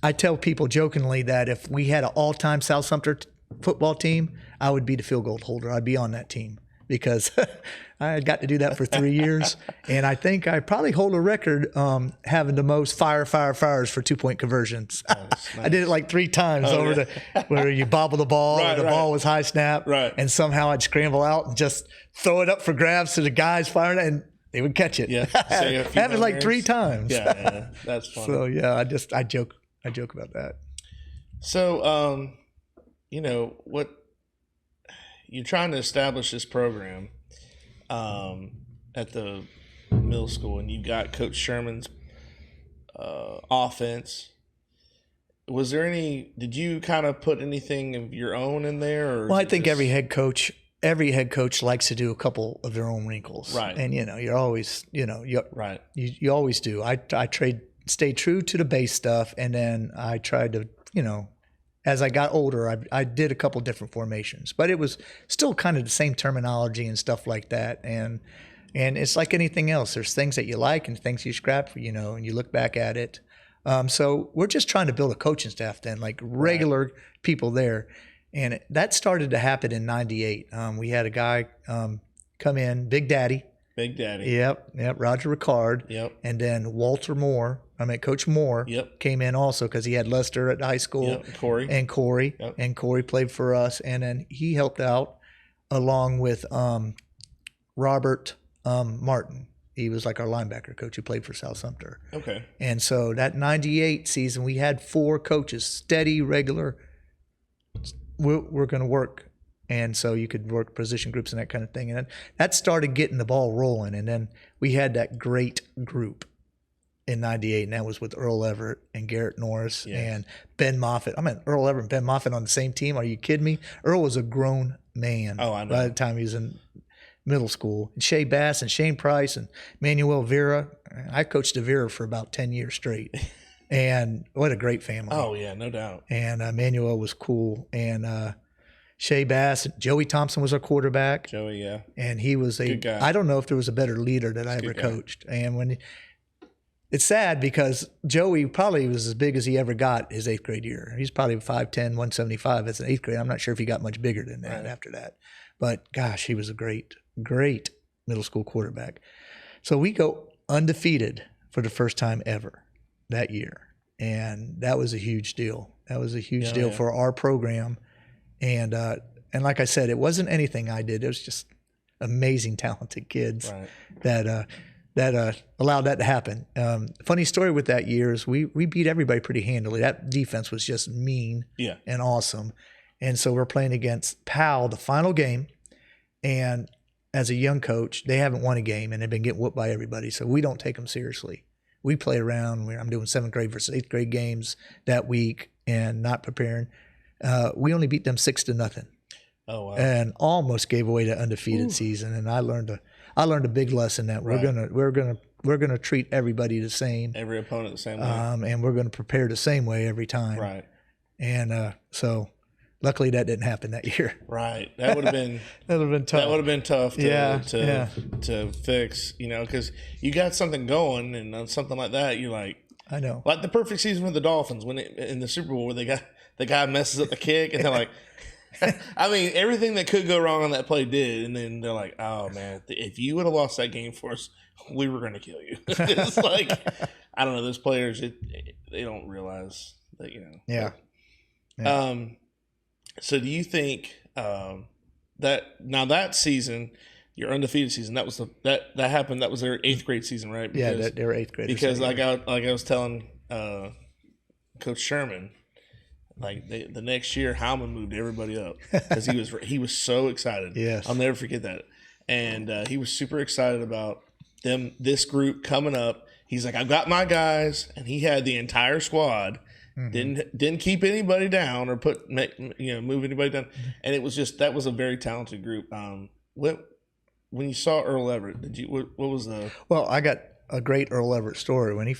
S2: I tell people jokingly that if we had an all-time South Sumter football team, I would be the field goal holder. I'd be on that team because I got to do that for 3 years. And I think I probably hold a record having the most fires for 2-point conversions. Nice. I did it like 3 times where you bobble the ball, the ball was high snap, and somehow I'd scramble out and just throw it up for grabs to the guys firing it, and they would catch it.
S1: Yeah,
S2: happened like 3 times.
S1: Yeah, that's funny.
S2: So yeah, I joke about that.
S1: So what you're trying to establish this program at the middle school, and you've got Coach Sherman's offense. Was there did you kind of put anything of your own in there? Or
S2: well, I think every head coach likes to do a couple of their own wrinkles.
S1: Right.
S2: And, you're always, you always do. I stay true to the base stuff. And then I tried to, as I got older, I did a couple different formations, but it was still kind of the same terminology and stuff like that. And it's like anything else. There's things that you like and things you scrap, and you look back at it. So we're just trying to build a coaching staff then, like regular people there. And that started to happen in 98. We had a guy come in, Big Daddy. Yep, Roger Ricard.
S1: Yep.
S2: And then Coach Moore came in also because he had Lester at high school.
S1: Yep. Corey.
S2: Yep. And Corey played for us. And then he helped out along with Robert Martin. He was like our linebacker coach who played for South Sumter.
S1: Okay.
S2: And so that 98 season, we had 4 coaches, steady, regular. We're going to work. And so you could work position groups and that kind of thing. And that started getting the ball rolling. And then we had that great group in 98, and that was with Earl Everett and Garrett Norris and Ben Moffitt. Earl Everett and Ben Moffitt on the same team. Are you kidding me? Earl was a grown man
S1: I know.
S2: by the time he was in middle school. And Shea Bass and Shane Price and Manuel Vera. I coached Vera for about 10 years straight. And what a great family.
S1: Oh, yeah, no doubt.
S2: And Manuel was cool. And Shea Bass, Joey Thompson was our quarterback.
S1: Joey, yeah.
S2: And he was
S1: good guy.
S2: I don't know if there was a better leader that I ever coached. And it's sad because Joey probably was as big as he ever got his 8th grade year. He's probably 5'10", 175 as an 8th grade. I'm not sure if he got much bigger than that after that. But gosh, he was a great middle school quarterback. So we go undefeated for the first time ever that year. And that was a huge deal. That was a huge deal for our program. And like I said, it wasn't anything I did. It was just amazing, talented kids that allowed that to happen. Funny story with that year is we beat everybody pretty handily. That defense was just mean and awesome. And so we're playing against Powell, the final game. And as a young coach, they haven't won a game and they've been getting whooped by everybody. So we don't take them seriously. We play around. I'm doing 7th grade versus 8th grade games that week and not preparing. We only beat them 6-0.
S1: Oh wow!
S2: And almost gave away the undefeated season. And I learned a big lesson that we're gonna treat everybody the same,
S1: every opponent the same way,
S2: and we're gonna prepare the same way every time.
S1: Right.
S2: And so, luckily that didn't happen that year.
S1: Right. That would have been
S2: tough.
S1: That would have been tough to fix. Because you got something going, and on something like that, you're like,
S2: I know,
S1: like the perfect season with the Dolphins in the Super Bowl where the guy messes up the kick, and they're like. Everything that could go wrong on that play did, and then they're like, "Oh man, if you would have lost that game for us, we were going to kill you." It's like, I don't know, those players, they don't realize that,
S2: Yeah.
S1: So do you think that season, your undefeated season, that happened? That was their 8th grade season, right?
S2: Yeah, they were 8th graders.
S1: Because like I was telling Coach Sherman, like the next year, Howman moved everybody up because he was so excited.
S2: Yes,
S1: I'll never forget that. And he was super excited about this group coming up. He's like, I've got my guys, and he had the entire squad. Didn't keep anybody down or move anybody down. And it was that was a very talented group. When you saw Earl Everett, what was the?
S2: Well, I got a great Earl Everett story.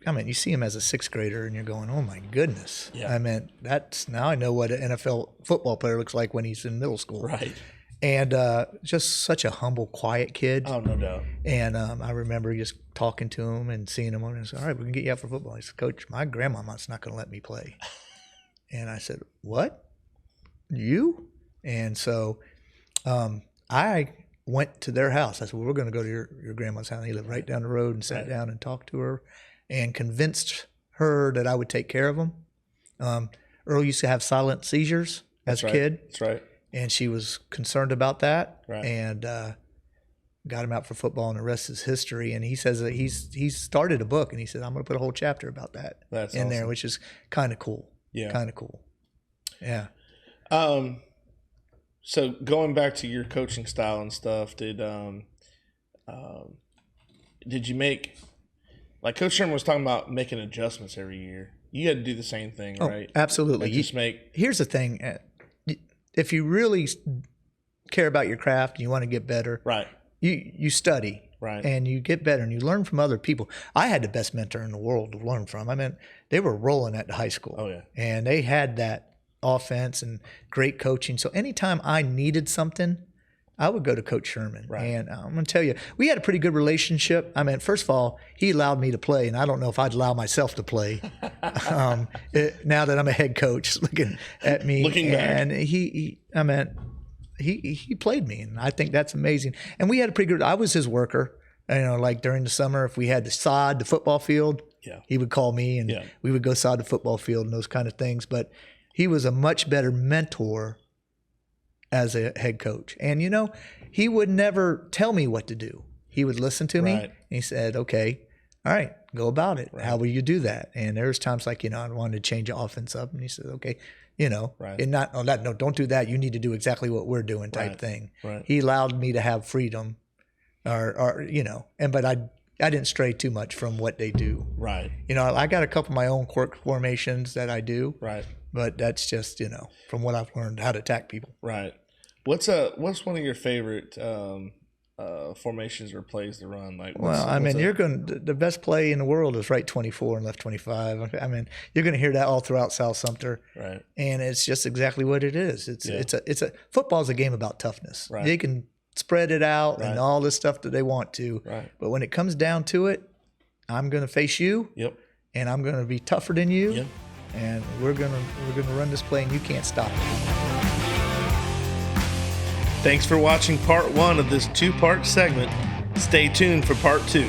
S2: You see him as a 6th grader, and you're going, "Oh my goodness!"
S1: Yeah.
S2: I mean, now I know what an NFL football player looks like when he's in middle school.
S1: Right.
S2: And just such a humble, quiet kid.
S1: Oh, no doubt.
S2: And I remember just talking to him and seeing him, and I said, "All right, we can get you out for football." He said, "Coach, my grandmama's not going to let me play." And I said, "What? You?" And so I went to their house. I said, "Well, we're going to go to your grandma's house." And he lived right down the road, and sat down and talked to her and convinced her that I would take care of him. Earl used to have silent seizures as a kid.
S1: That's right.
S2: And she was concerned about that,
S1: right.
S2: And got him out for football, and the rest is history. And he says that he's started a book, and he said, "I'm going to put a whole chapter about that in there," which is kind of cool.
S1: Yeah,
S2: kind of cool. Yeah.
S1: So going back to your coaching style and stuff, did you make, like Coach Sherman was talking about, making adjustments every year? You had to do the same thing, right?
S2: Absolutely. Here's the thing. If you really care about your craft and you want to get better,
S1: right,
S2: you study,
S1: right,
S2: and you get better and you learn from other people. I had the best mentor in the world to learn from. I mean, they were rolling at the high school.
S1: Oh yeah,
S2: and they had that offense and great coaching. So anytime I needed something, I would go to Coach Sherman.
S1: Right.
S2: And I'm going to tell you, we had a pretty good relationship. I mean, first of all, he allowed me to play, and I don't know if I'd allow myself to play now that I'm a head coach looking at me.
S1: Looking back.
S2: And he played me, and I think that's amazing. And we had a pretty good – I was his worker. Like during the summer, if we had to sod the football field, he would call me, and we would go sod the football field and those kind of things. But he was a much better mentor as a head coach. And, he would never tell me what to do. He would listen to me, and he said, "Okay, all right, go about it. Right. How will you do that?" And there was times like, I wanted to change the offense up, and he said, "Okay, and not, no, don't do that. You need to do exactly what we're doing type thing."
S1: Right.
S2: He allowed me to have freedom but I didn't stray too much from what they do.
S1: Right.
S2: I got a couple of my own quirk formations that I do.
S1: Right.
S2: But that's just, from what I've learned how to attack people.
S1: Right. What's one of your favorite formations or plays to run? Like,
S2: the best play in the world is right 24 and left 25. I mean, you're going to hear that all throughout South Sumter.
S1: Right.
S2: And it's just exactly what it is. Football's a game about toughness.
S1: Right.
S2: They can spread it out and all this stuff that they want to.
S1: Right.
S2: But when it comes down to it, I'm going to face you.
S1: Yep.
S2: And I'm going to be tougher than you.
S1: Yep.
S2: And we're going to run this play, and you can't stop it.
S1: Thanks for watching part 1 of this 2-part segment. Stay tuned for part 2.